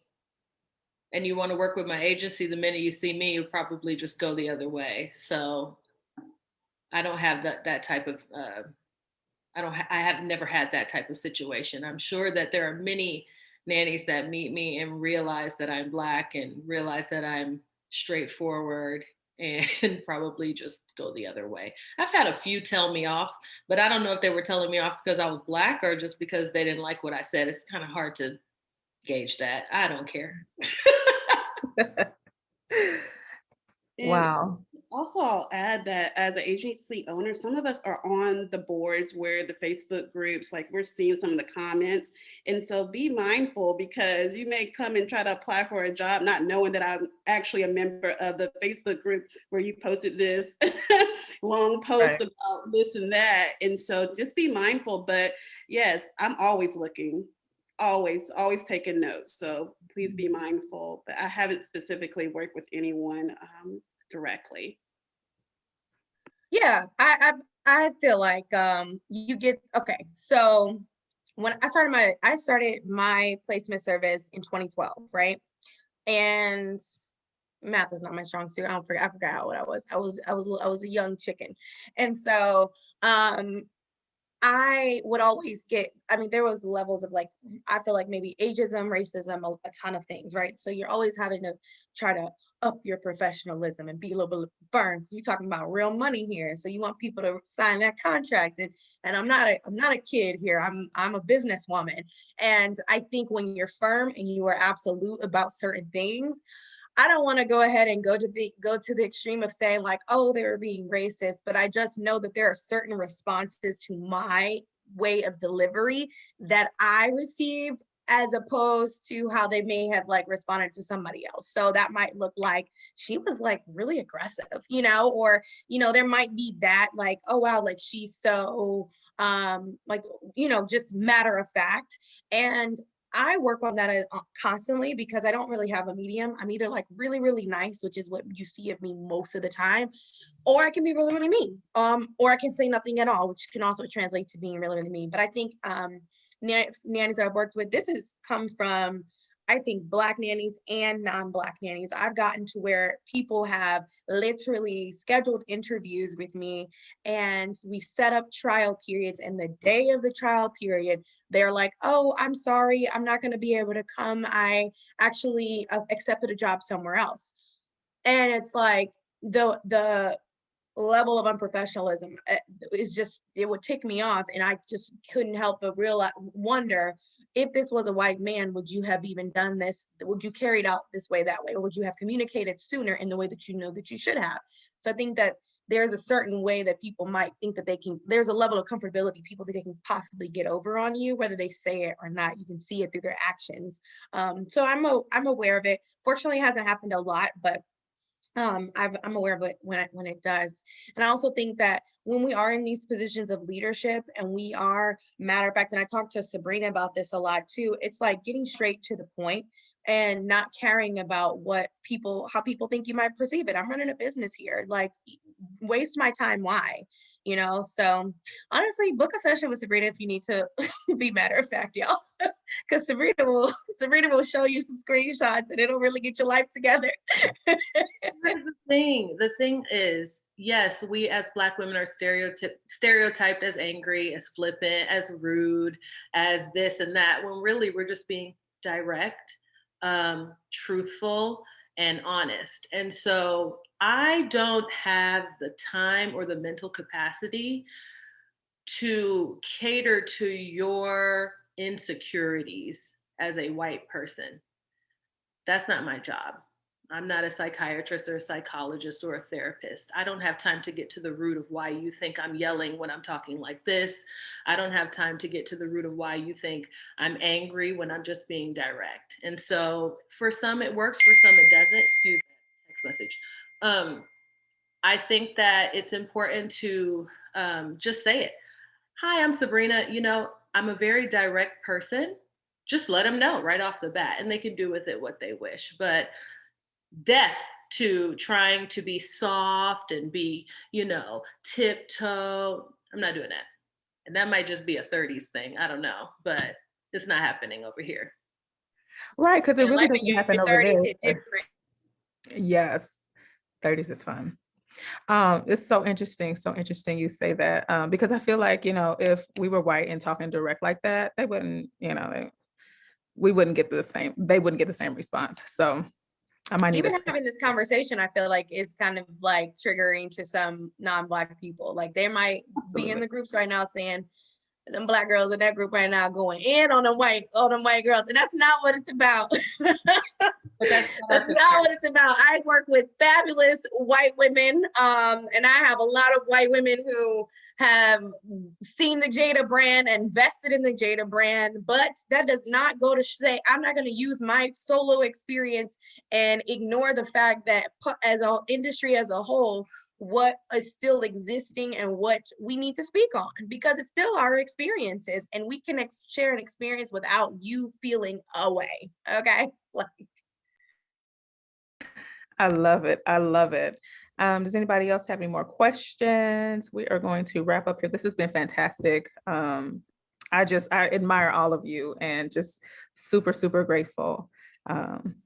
Speaker 5: and you want to work with my agency, the minute you see me, you probably just go the other way. So I don't have that type of I have never had that type of situation. I'm sure that there are many nannies that meet me and realize that I'm Black and realize that I'm straightforward and probably just go the other way. I've had a few tell me off, but I don't know if they were telling me off because I was Black or just because they didn't like what I said. It's kind of hard to gauge that. I don't care.
Speaker 2: And
Speaker 1: Wow.
Speaker 2: also, I'll add that as an agency owner, some of us are on the boards where the Facebook groups, like we're seeing some of the comments. And so be mindful, because you may come and try to apply for a job not knowing that I'm actually a member of the Facebook group where you posted this long post
Speaker 1: Right.
Speaker 2: about this and that. And so just be mindful. But yes, I'm always looking, always taking notes. So please be mindful. But I haven't specifically worked with anyone directly.
Speaker 6: Yeah, I feel like you get okay. So when I started my placement service in 2012, right? And math is not my strong suit. I forgot what I was. I was a young chicken. And so I would always get, I mean, there was levels of like, I feel like maybe ageism, racism, a ton of things, right? So you're always having to try to up your professionalism and be a little bit firm, because we're talking about real money here. So you want people to sign that contract. And I'm not a kid here. I'm a businesswoman. And I think when you're firm and you are absolute about certain things, I don't want to go ahead and go to the extreme of saying like, oh, they were being racist, but I just know that there are certain responses to my way of delivery that I received as opposed to how they may have like responded to somebody else. So that might look like she was like really aggressive, or there might be that like, oh wow, like she's so like, just matter of fact. And I work on that constantly, because I don't really have a medium. I'm either like really, really nice, which is what you see of me most of the time, or I can be really, really mean. Or I can say nothing at all, which can also translate to being really, really mean. But I think nannies I've worked with, this has come from, I think, Black nannies and non-Black nannies. I've gotten to where people have literally scheduled interviews with me, and we've set up trial periods. And the day of the trial period, they're like, oh, I'm sorry, I'm not going to be able to come. I actually accepted a job somewhere else. And it's like the level of unprofessionalism is just, it would tick me off. And I just couldn't help but wonder, if this was a white man, would you have even done this? Would you carry it out this way, that way? Or would you have communicated sooner in the way that you know that you should have? So I think that there's a certain way that people might think that there's a level of comfortability people think they can possibly get over on you, whether they say it or not. You can see it through their actions. So I'm aware of it. Fortunately, it hasn't happened a lot, but I'm aware of it when it does. And I also think that when we are in these positions of leadership, and we are, matter of fact, and I talked to Sabrina about this a lot too, it's like getting straight to the point and not caring about how people think you might perceive it. I'm running a business here, like, waste my time, why? So honestly, book a session with Sabrina if you need to be matter of fact, y'all. Because Sabrina will show you some screenshots and it'll really get your life together.
Speaker 5: Here's the thing. The thing is, yes, we as Black women are stereotyped as angry, as flippant, as rude, as this and that, when really we're just being direct, truthful, and honest. And so I don't have the time or the mental capacity to cater to your insecurities as a white person. That's not my job. I'm not a psychiatrist or a psychologist or a therapist. I don't have time to get to the root of why you think I'm yelling when I'm talking like this. I don't have time to get to the root of why you think I'm angry when I'm just being direct. And so for some it works, for some it doesn't. Excuse that text message. I think that it's important to just say it. Hi, I'm Sabrina. I'm a very direct person. Just let them know right off the bat, and they can do with it what they wish. But death to trying to be soft and be, tiptoe. I'm not doing that. And that might just be a 30s thing. I don't know, but it's not happening over here.
Speaker 1: Right, because it really
Speaker 6: Life in
Speaker 1: doesn't
Speaker 6: your
Speaker 1: happen over
Speaker 6: 30s
Speaker 1: there.
Speaker 6: hit different.
Speaker 1: Yes, 30s is fun. It's so interesting you say that, because I feel like, if we were white and talking direct like that, they wouldn't, we wouldn't get the same, they wouldn't get the same response. So I might need
Speaker 6: Even
Speaker 1: to.
Speaker 6: having this conversation, I feel like is kind of like triggering to some non-Black people. Like they might be in
Speaker 1: Absolutely.
Speaker 6: the groups right now saying, them Black girls in that group right now going in on them white girls, and that's not what it's about.
Speaker 5: But that's
Speaker 6: That's not what it's about. I work with fabulous white women, and I have a lot of white women who have seen the Jada brand and invested in the Jada brand, but that does not go to say I'm not going to use my solo experience and ignore the fact that as an industry as a whole, what is still existing and what we need to speak on, because it's still our experiences and we can share an experience without you feeling away. Okay. Like,
Speaker 1: I love it. I love it. Does anybody else have any more questions? We are going to wrap up here. This has been fantastic. I admire all of you and just super, super grateful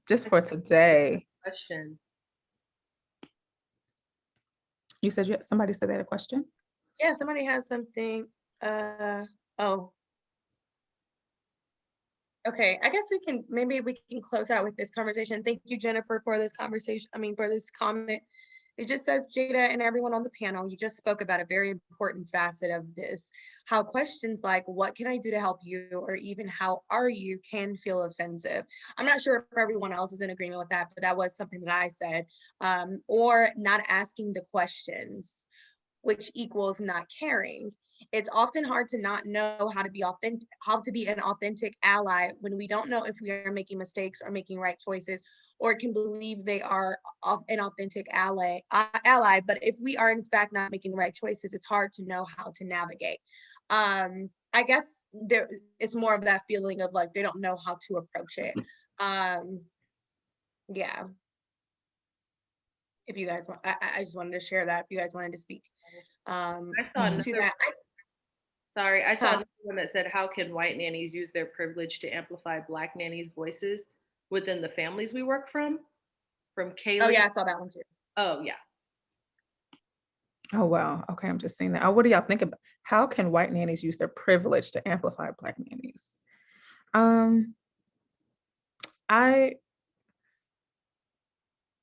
Speaker 1: just for today.
Speaker 5: question.
Speaker 1: You said somebody said they had a question?
Speaker 6: yeah, somebody has something. Oh. Okay, I guess maybe we can close out with this conversation. Thank you, Jennifer, for this conversation. For this comment. It just says, Jada and everyone on the panel, you just spoke about a very important facet of this, how questions like, what can I do to help you? Or even how are you can feel offensive. I'm not sure if everyone else is in agreement with that, but that was something that I said. Or not asking the questions, which equals not caring. It's often hard to not know how to be authentic, how to be an authentic ally when we don't know if we are making mistakes or making right choices, or can believe they are an authentic ally. But if we are in fact not making the right choices, it's hard to know how to navigate. I guess it's more of that feeling of like they don't know how to approach it. Yeah. If you guys want, I just wanted to share that. If you guys wanted to speak
Speaker 5: I saw
Speaker 6: to that.
Speaker 5: I saw
Speaker 6: Huh.
Speaker 5: another one that said, how can white nannies use their privilege to amplify Black nannies' voices within the families we work from Kaylee.
Speaker 6: Oh yeah, I saw that one too.
Speaker 5: Oh yeah.
Speaker 1: Oh, wow. Okay, I'm just seeing that. What do y'all think about how can white nannies use their privilege to amplify Black nannies? I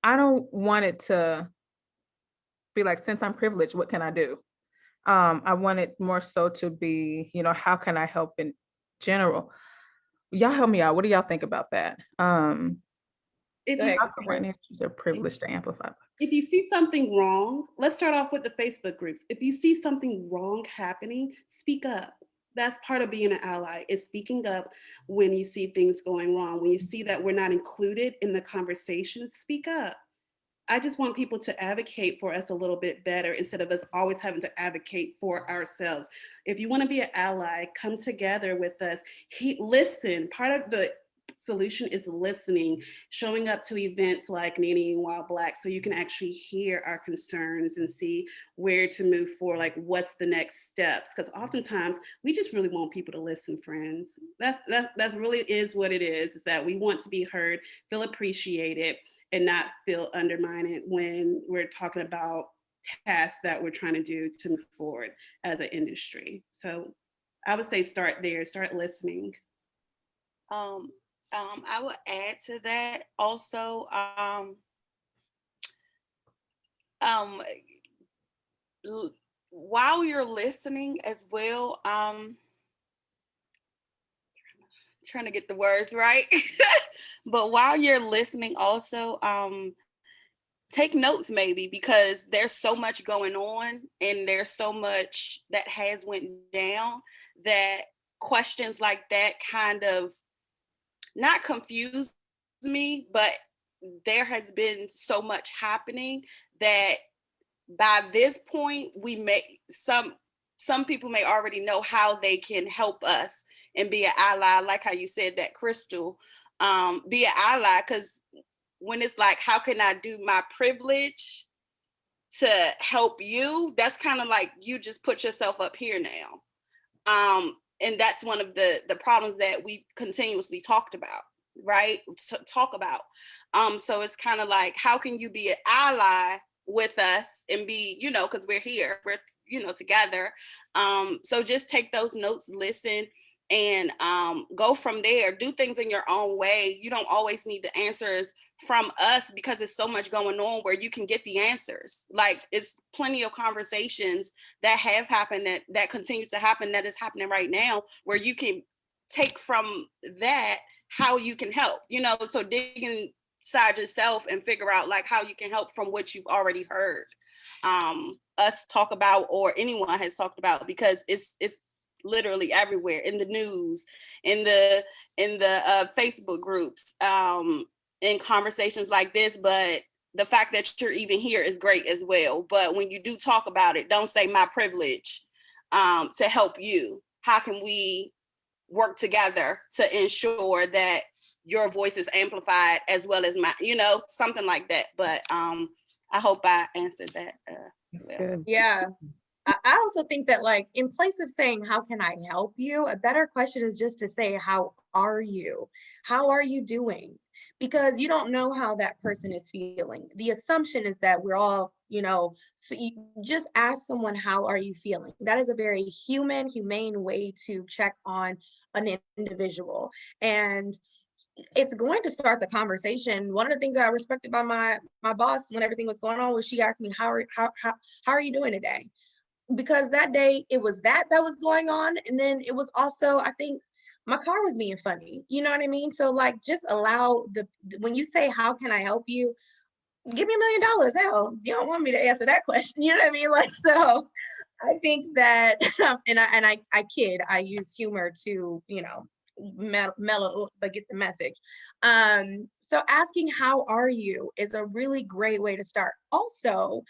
Speaker 1: don't want it to be like, since I'm privileged, what can I do? I want it more so to be, how can I help in general? Y'all help me out. What do y'all think about that?
Speaker 2: If
Speaker 6: Go
Speaker 2: you,
Speaker 6: ahead.
Speaker 1: How can white nannies use their privilege to amplify?
Speaker 2: if you see something wrong, let's start off with the Facebook groups. If you see something wrong happening, speak up. That's part of being an ally, is speaking up when you see things going wrong. When you see that we're not included in the conversation, speak up. I just want people to advocate for us a little bit better instead of us always having to advocate for ourselves. If you want to be an ally, come together with us. Listen. Part of the solution is listening, showing up to events like Nannying While Black so you can actually hear our concerns and see where to move forward, like what's the next steps. Because oftentimes we just really want people to listen, friends. That's really is what it is that we want to be heard, feel appreciated, and not feel undermined when we're talking about tasks that we're trying to do to move forward as an industry. So I would say start there, start listening.
Speaker 4: I would add to that also. While you're listening as well, trying to get the words right, but while you're listening, also take notes maybe, because there's so much going on and there's so much that has went down that questions like that kind of not confuse me, but there has been so much happening that by this point we may some people may already know how they can help us and be an ally, like how you said that, Crystal. Be an ally, because when it's like, how can I do my privilege to help you, that's kind of like you just put yourself up here now. And that's one of the problems that we continuously talked about, right? Talk about. So it's kind of like, how can you be an ally with us and be, because we're here, we're, together. So just take those notes, listen, and go from there. Do things in your own way. You don't always need the answers from us because there's so much going on where you can get the answers. Like, it's plenty of conversations that have happened, that continues to happen, that is happening right now, where you can take from that how you can help, so dig inside yourself and figure out like how you can help from what you've already heard us talk about, or anyone has talked about, because it's literally everywhere, in the news, in the Facebook groups, in conversations like this. But the fact that you're even here is great as well. But when you do talk about it, don't say my privilege to help you. How can we work together to ensure that your voice is amplified as well as my, something like that. But I hope I answered that.
Speaker 1: That's
Speaker 4: well.
Speaker 1: good.
Speaker 6: Yeah. I also think that, like, in place of saying, how can I help you? A better question is just to say, how are you? How are you doing? Because you don't know how that person is feeling. The assumption is that we're all, so you just ask someone, how are you feeling? That is a very humane way to check on an individual. And it's going to start the conversation. One of the things that I respected by my boss when everything was going on was she asked me, how are you doing today? Because that day it was that was going on, and then it was also, I think, my car was being funny, you know what I mean? So, like, just allow when you say, how can I help you, give me $1 million. Hell, you don't want me to answer that question, you know what I mean? Like, so I think that and I kid, I use humor to, mellow, but get the message. So asking, how are you, is a really great way to start. Also,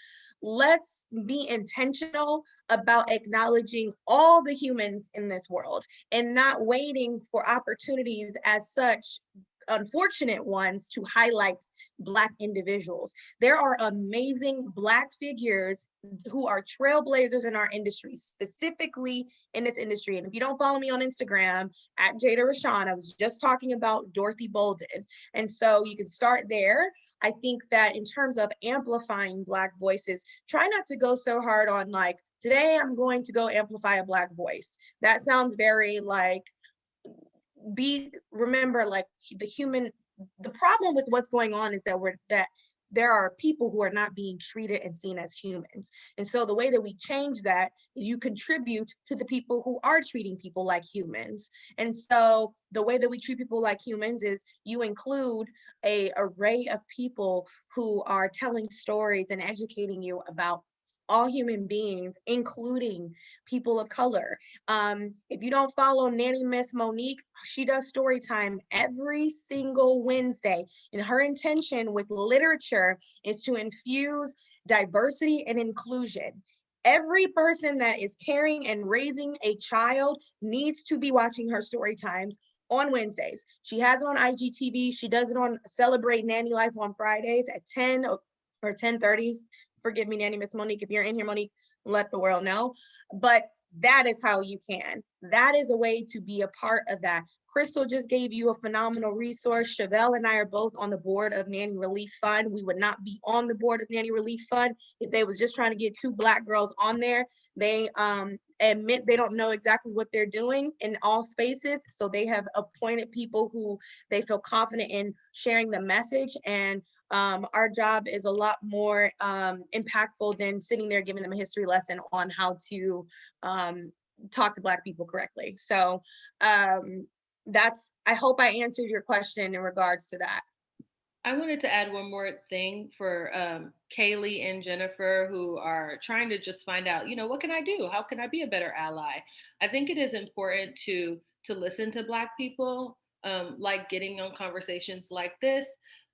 Speaker 6: let's be intentional about acknowledging all the humans in this world and not waiting for opportunities, as such unfortunate ones, to highlight Black individuals. There are amazing Black figures who are trailblazers in our industry, specifically in this industry. And if you don't follow me on Instagram at Jada Rashawn, I was just talking about Dorothy Bolden. And so you can start there. I think that in terms of amplifying Black voices, try not to go so hard on, like, today I'm going to go amplify a Black voice. That sounds very like, remember, like, the problem with what's going on is that there are people who are not being treated and seen as humans. And so the way that we change that is you contribute to the people who are treating people like humans. And so the way that we treat people like humans is you include an array of people who are telling stories and educating you about all human beings, including people of color. If you don't follow Nanny Miss Monique, she does story time every single Wednesday. And her intention with literature is to infuse diversity and inclusion. Every person that is carrying and raising a child needs to be watching her story times on Wednesdays. She has it on IGTV. She does it on Celebrate Nanny Life on Fridays at 10 or 10:30. Forgive me, Nanny Miss Monique. If you're in here, Monique, let the world know. But that is how you can. That is a way to be a part of that. Crystal just gave you a phenomenal resource. Chevelle and I are both on the board of Nanny Relief Fund. We would not be on the board of Nanny Relief Fund if they was just trying to get 2 Black girls on there. They admit they don't know exactly what they're doing in all spaces. So they have appointed people who they feel confident in sharing the message. And our job is a lot more impactful than sitting there giving them a history lesson on how to talk to Black people correctly. So I hope I answered your question in regards to that.
Speaker 5: I wanted to add one more thing for Kaylee and Jennifer, who are trying to just find out, what can I do? How can I be a better ally? I think it is important to listen to Black people, like getting on conversations like this.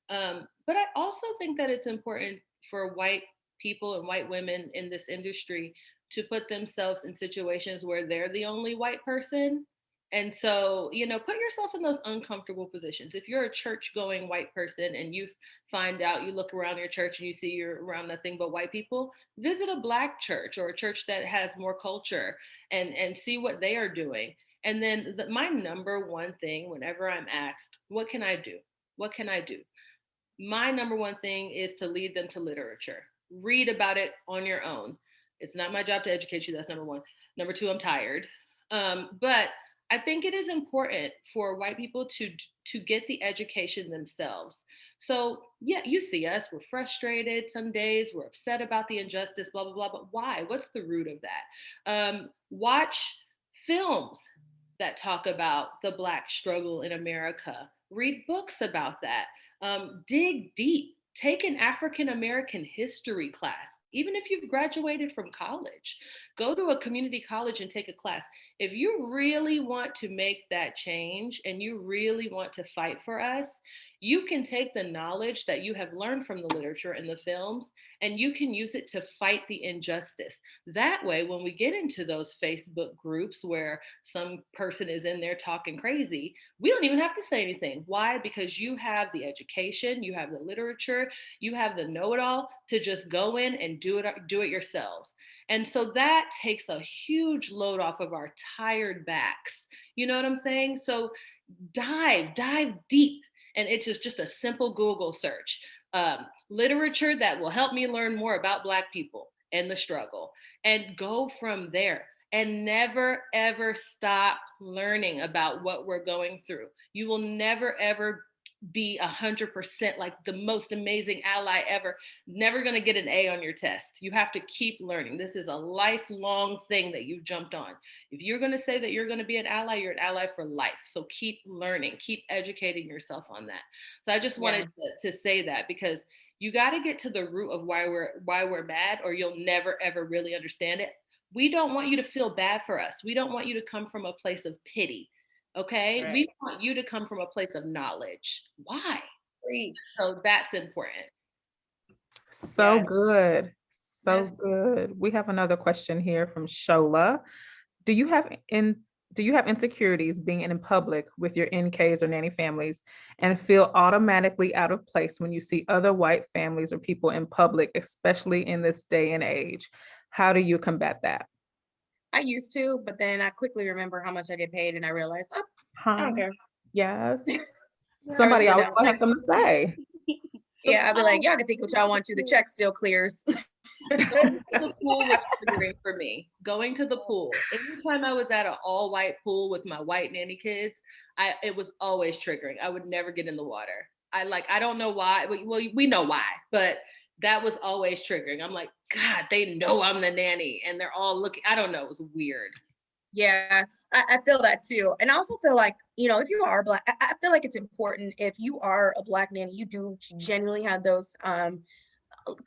Speaker 5: But I also think that it's important for white people and white women in this industry to put themselves in situations where they're the only white person. And so, put yourself in those uncomfortable positions. If you're a church going white person and you look around your church and you see you're around nothing but white people, visit a Black church or a church that has more culture and see what they are doing. And then my number one thing, whenever I'm asked, what can I do? What can I do? My number one thing is to lead them to literature. Read about it on your own. It's not my job to educate you. That's number one. Number two, I'm tired. But I think it is important for white people to get the education themselves. So yeah, you see us, we're frustrated some days, we're upset about the injustice, blah, blah, blah, but why? What's the root of that? Watch films that talk about the Black struggle in America. Read books about that. Dig deep. Take an African American history class. Even if you've graduated from college, go to a community college and take a class. If you really want to make that change and you really want to fight for us, you can take the knowledge that you have learned from the literature and the films, and you can use it to fight the injustice. That way, when we get into those Facebook groups where some person is in there talking crazy, we don't even have to say anything. Why? Because you have the education, you have the literature, you have the know-it-all to just go in and do it yourselves. And so that takes a huge load off of our tired backs. You know what I'm saying? So dive deep. And it's just a simple Google search. Literature that will help me learn more about Black people and the struggle, and go from there. And never, ever stop learning about what we're going through. You will never, ever be 100% like the most amazing ally ever. Never going to get an A on your test. You have to keep learning. This is a lifelong thing that you've jumped on. If you're going to say that you're going to be an ally, you're an ally for life. So keep learning, keep educating yourself on that. So I just wanted to say that, because you got to get to the root of why we're mad, or you'll never, ever really understand it. We don't want you to feel bad for us. We don't want you to come from a place of pity. Okay. Right. We want you to come from a place of knowledge. Why?
Speaker 6: Preach.
Speaker 5: So that's important.
Speaker 1: So good. So good. We have another question here from Shola. Do you have insecurities being in public with your NKs or nanny families and feel automatically out of place when you see other white families or people in public, especially in this day and age? How do you combat that?
Speaker 6: I used to, but then I quickly remember how much I get paid and I realized, oh, I don't care.
Speaker 1: Yes. Somebody always have something to say.
Speaker 6: Yeah, I'd be like, y'all can think what y'all want to. The check still clears.
Speaker 5: Going to the pool was triggering for me. Going to the pool. Anytime I was at an all-white pool with my white nanny kids, it was always triggering. I would never get in the water. I don't know why. Well, we know why, but that was always triggering. I'm like, God, they know I'm the nanny and they're all looking. I don't know. It was weird.
Speaker 6: Yeah, I feel that too. And I also feel like, if you are Black, I feel like it's important, if you are a Black nanny, you do genuinely have those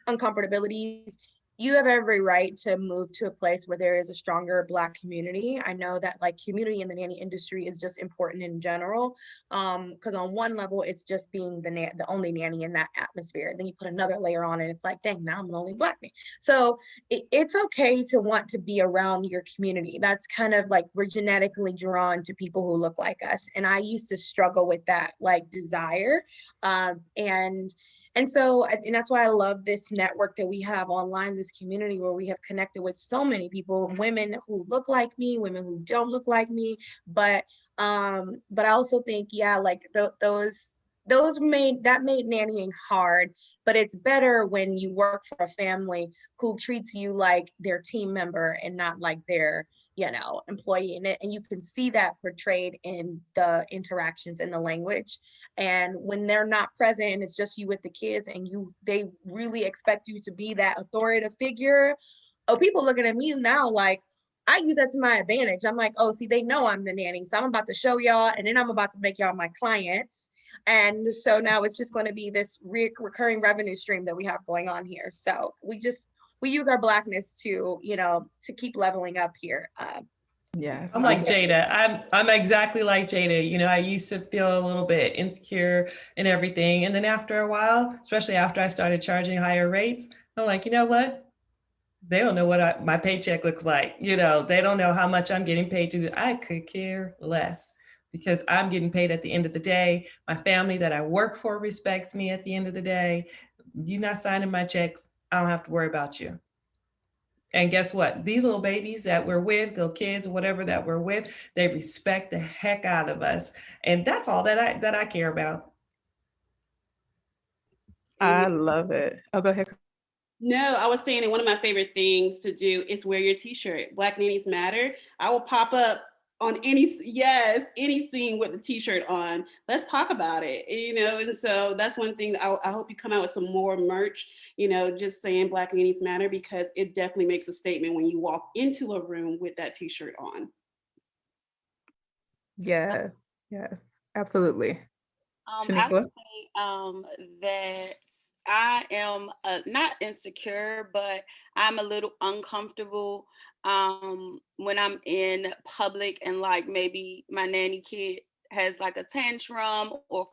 Speaker 6: uncomfortabilities. You have every right to move to a place where there is a stronger Black community. I know that community in the nanny industry is just important in general, because on one level, it's just being the only nanny in that atmosphere. Then you put another layer on it. It's like, dang, now I'm the only Black nanny. So it's okay to want to be around your community. That's kind of we're genetically drawn to people who look like us. And I used to struggle with that desire. And so, and that's why I love this network that we have online, this community where we have connected with so many people, women who look like me, women who don't look like me. But I also think, those made nannying hard, but it's better when you work for a family who treats you like their team member and not like their employee in it. And you can see that portrayed in the interactions and the language. And when they're not present and it's just you with the kids and they really expect you to be that authoritative figure. Oh, people looking at me now I use that to my advantage. I'm like, oh, see, they know I'm the nanny. So I'm about to show y'all, and then I'm about to make y'all my clients. And so now it's just going to be this recurring revenue stream that we have going on here. So we use our Blackness to keep leveling up here.
Speaker 1: Yes.
Speaker 3: I'm like Jada. I'm exactly like Jada. I used to feel a little bit insecure and everything. And then after a while, especially after I started charging higher rates, I'm like, you know what? They don't know what my paycheck looks like. They don't know how much I'm getting paid to do. I could care less, because I'm getting paid at the end of the day. My family that I work for respects me at the end of the day. You're not signing my checks. I don't have to worry about you. And guess what? These little babies that we're with, little kids, whatever that we're with, they respect the heck out of us. And that's all that I care about.
Speaker 1: I love it. Oh, go ahead.
Speaker 2: No, I was saying that one of my favorite things to do is wear your t-shirt. Black Nannies Matter. I will pop up on any scene with the t-shirt on, let's talk about it, and so that's one thing. I hope you come out with some more merch, just saying Black Nannies Matter, because it definitely makes a statement when you walk into a room with that t-shirt on.
Speaker 1: Yes, yes, absolutely.
Speaker 4: I would
Speaker 1: Shaniqua?
Speaker 4: say that I am not insecure, but I'm a little uncomfortable when I'm in public and like maybe my nanny kid has like a tantrum or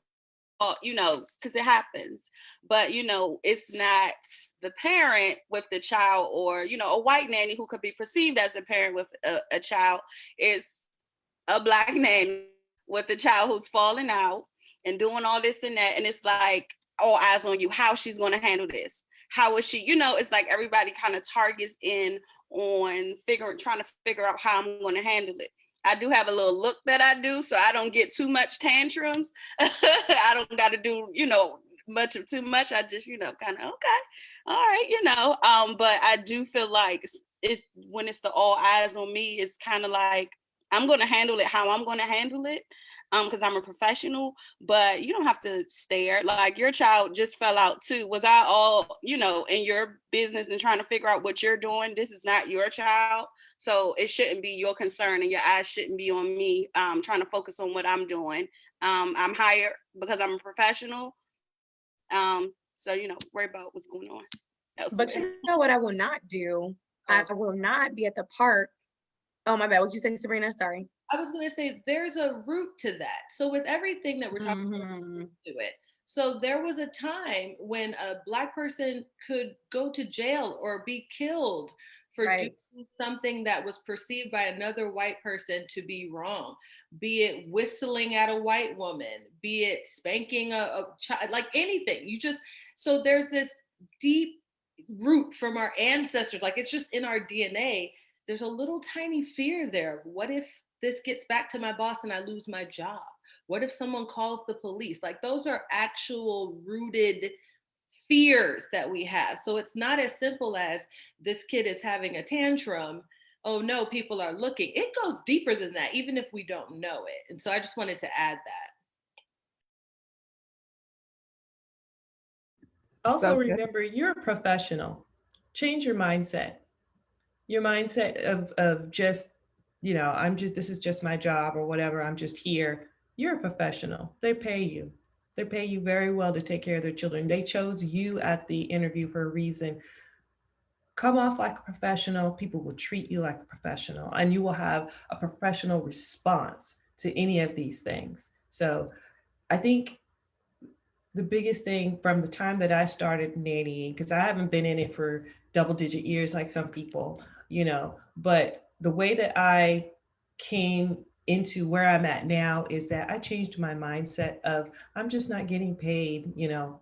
Speaker 4: because it happens. But it's not the parent with the child, or a white nanny who could be perceived as a parent with a child. It's a Black nanny with a child who's falling out and doing all this and that, and it's like all eyes on you. How she's going to handle this? How is she? It's like everybody kind of targets in on trying to figure out how I'm going to handle it. I do have a little look that I do, so I don't get too much tantrums. I don't got to do, much of too much. I just, kind of, okay, all right, but I do feel like it's when it's the all eyes on me, it's kind of like I'm going to handle it how I'm going to handle it, because I'm a professional, but you don't have to stare. Like, your child just fell out too. Was I all, in your business and trying to figure out what you're doing? This is not your child. So it shouldn't be your concern, and your eyes shouldn't be on me, trying to focus on what I'm doing. I'm hired because I'm a professional. So, worry about what's going on elsewhere.
Speaker 6: But you know what I will not do? I will not be at the park. Oh, my bad. What'd you say, Sabrina? Sorry.
Speaker 5: I was going to say there's a root to that. So with everything that we're talking about, to it. So there was a time when a Black person could go to jail or be killed for doing something that was perceived by another white person to be wrong, be it whistling at a white woman, be it spanking a child, like anything. So there's this deep root from our ancestors, like it's just in our DNA. There's a little tiny fear there. What if this gets back to my boss and I lose my job? What if someone calls the police? Like, those are actual rooted fears that we have. So it's not as simple as this kid is having a tantrum. Oh no, people are looking. It goes deeper than that, even if we don't know it. And so I just wanted to add that.
Speaker 3: Also,
Speaker 1: Okay.
Speaker 3: remember, you're a professional. Change your mindset. Your mindset of just, this is just my job or whatever. I'm just here. You're a professional. They pay you. They pay you very well to take care of their children. They chose you at the interview for a reason. Come off like a professional. People will treat you like a professional, and you will have a professional response to any of these things. So I think the biggest thing from the time that I started nannying, because I haven't been in it for double-digit years like some people, but the way that I came into where I'm at now is that I changed my mindset of I'm just not getting paid,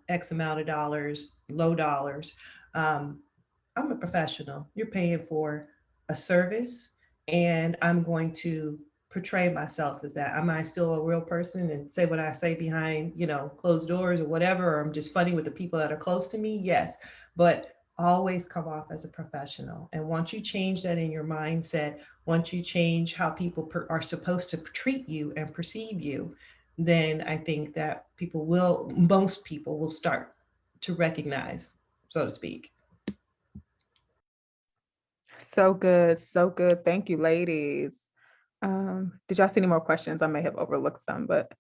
Speaker 3: X amount of dollars, low dollars. I'm a professional. You're paying for a service, and I'm going to portray myself as that. Am I still a real person and say what I say behind, closed doors or whatever, or I'm just funny with the people that are close to me? Yes, but always come off as a professional. And once you change that in your mindset, once you change how people are supposed to treat you and perceive you, then I think that most people will start to recognize, so to speak.
Speaker 1: So good, so good. Thank you, ladies. Did y'all see any more questions? I may have overlooked some, but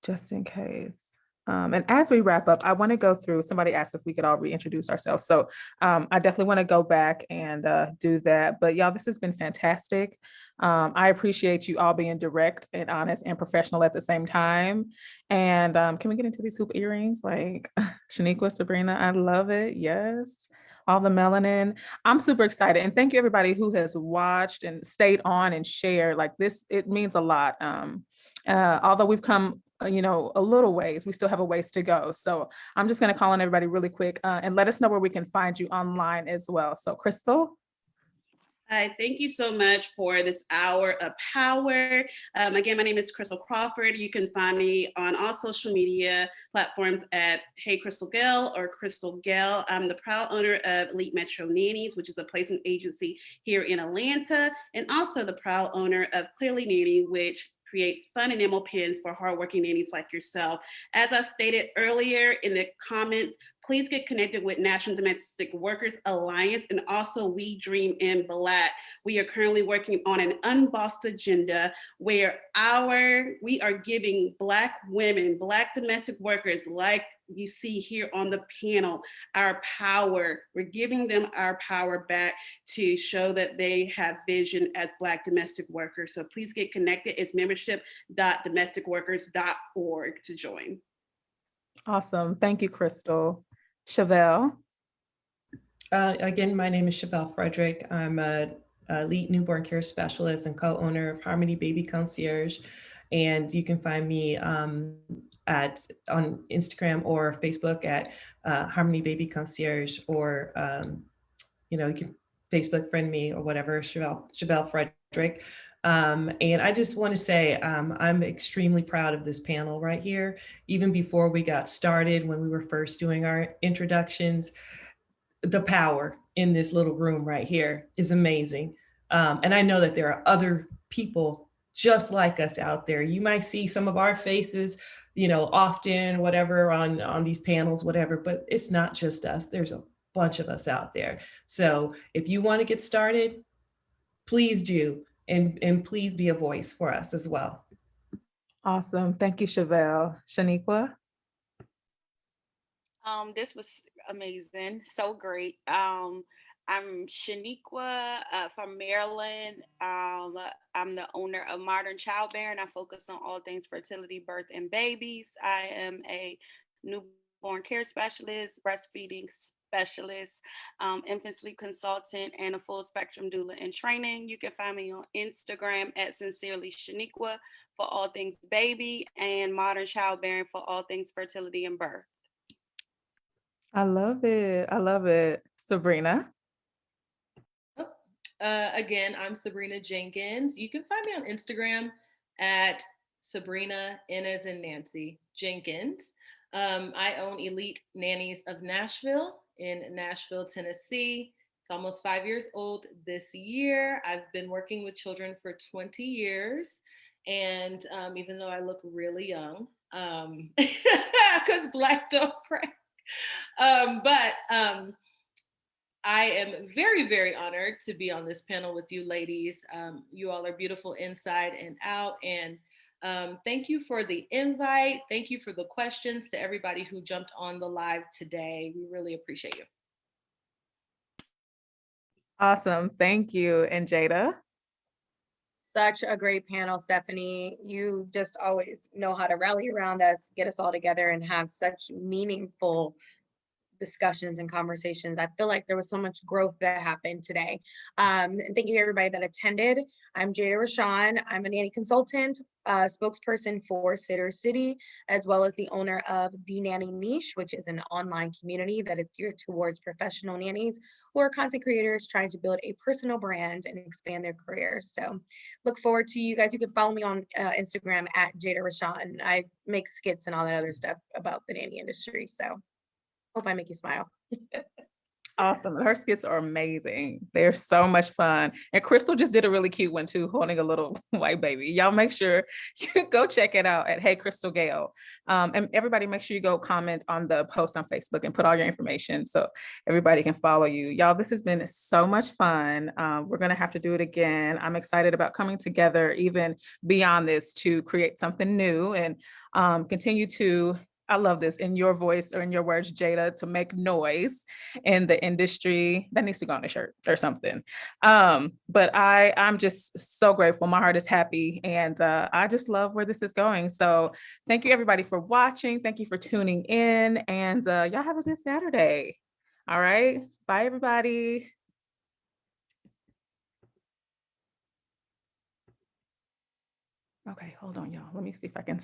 Speaker 1: just in case. And as we wrap up, I want to go through, somebody asked if we could all reintroduce ourselves. So I definitely want to go back and do that. But y'all, this has been fantastic. I appreciate you all being direct and honest and professional at the same time. And can we get into these hoop earrings? Like Shaniqua, Sabrina, I love it. Yes. All the melanin. I'm super excited. And thank you everybody who has watched and stayed on and shared. Like this, it means a lot. Although we've come a little ways, we still have a ways to go. So I'm just going to call on everybody really quick and let us know where we can find you online as well. So Crystal.
Speaker 2: Hi, thank you so much for this hour of power. Again, my name is Crystal Crawford. You can find me on all social media platforms at Hey Crystal Gale or Crystal Gale. I'm the proud owner of Elite Metro Nannies, which is a placement agency here in Atlanta, and also the proud owner of Clearly Nanny, which creates fun and enamel pins for hardworking nannies like yourself. As I stated earlier in the comments, please get connected with National Domestic Workers Alliance and also We Dream in Black. We are currently working on an unbossed agenda where we are giving Black women, Black domestic workers, like you see here on the panel, our power. We're giving them our power back to show that they have vision as Black domestic workers. So please get connected. It's membership.domesticworkers.org to join.
Speaker 1: Awesome. Thank you, Crystal. Chevelle.
Speaker 3: Again, my name is Chevelle Frederick. I'm a elite newborn care specialist and co-owner of Harmony Baby Concierge. And you can find me on Instagram or Facebook at Harmony Baby Concierge, or you can Facebook friend me or whatever, Chevelle Frederick. And I just want to say I'm extremely proud of this panel right here. Even before we got started, when we were first doing our introductions, the power in this little room right here is amazing. And I know that there are other people just like us out there. You might see some of our faces, often, whatever, on these panels, whatever, but it's not just us. There's a bunch of us out there. So if you want to get started, please do. And please be a voice for us as well.
Speaker 1: Awesome. Thank you, Chevelle. Shaniqua.
Speaker 4: This was amazing, so great. I'm Shaniqua from Maryland. I'm the owner of Modern Childbearing. I focus on all things fertility, birth, and babies. I am a newborn care specialist, breastfeeding specialist, infant sleep consultant, and a full spectrum doula in training. You can find me on Instagram at Sincerely Shaniqua for all things baby, and Modern Childbearing for all things fertility and birth.
Speaker 1: I love it. I love it. Sabrina.
Speaker 5: Again, I'm Sabrina Jenkins. You can find me on Instagram at Sabrina, N as in Nancy, Jenkins. I own Elite Nannies of Nashville in Nashville, Tennessee. It's almost 5 years old this year. I've been working with children for 20 years. And even though I look really young, because Black don't crack. I am very, very honored to be on this panel with you ladies. You all are beautiful inside and out. And thank you for the invite. Thank you for the questions to everybody who jumped on the live today. We really appreciate you.
Speaker 1: Awesome. Thank you. And Jada.
Speaker 6: Such a great panel, Stephanie. You just always know how to rally around us, get us all together, and have such meaningful discussions and conversations. I feel like there was so much growth that happened today. And thank you everybody that attended. I'm Jada Rashawn. I'm a nanny consultant, spokesperson for Sitter City, as well as the owner of The Nanny Niche, which is an online community that is geared towards professional nannies who are content creators trying to build a personal brand and expand their careers. So look forward to you guys. You can follow me on Instagram at Jada Rashawn. I make skits and all that other stuff about the nanny industry. So hope I make you smile.
Speaker 1: Awesome. Her skits are amazing. They're so much fun. And Crystal just did a really cute one too, holding a little white baby. Y'all make sure you go check it out at Hey Crystal Gale. And everybody make sure you go comment on the post on Facebook and put all your information so everybody can follow you. Y'all, this has been so much fun. We're going to have to do it again. I'm excited about coming together even beyond this to create something new and continue to, I love this, in your voice or in your words, Jada, to make noise in the industry. That needs to go on a shirt or something. But I'm just so grateful. My heart is happy and I just love where this is going. So thank you everybody for watching. Thank you for tuning in and y'all have a good Saturday. All right. Bye everybody. Okay, hold on y'all. Let me see if I can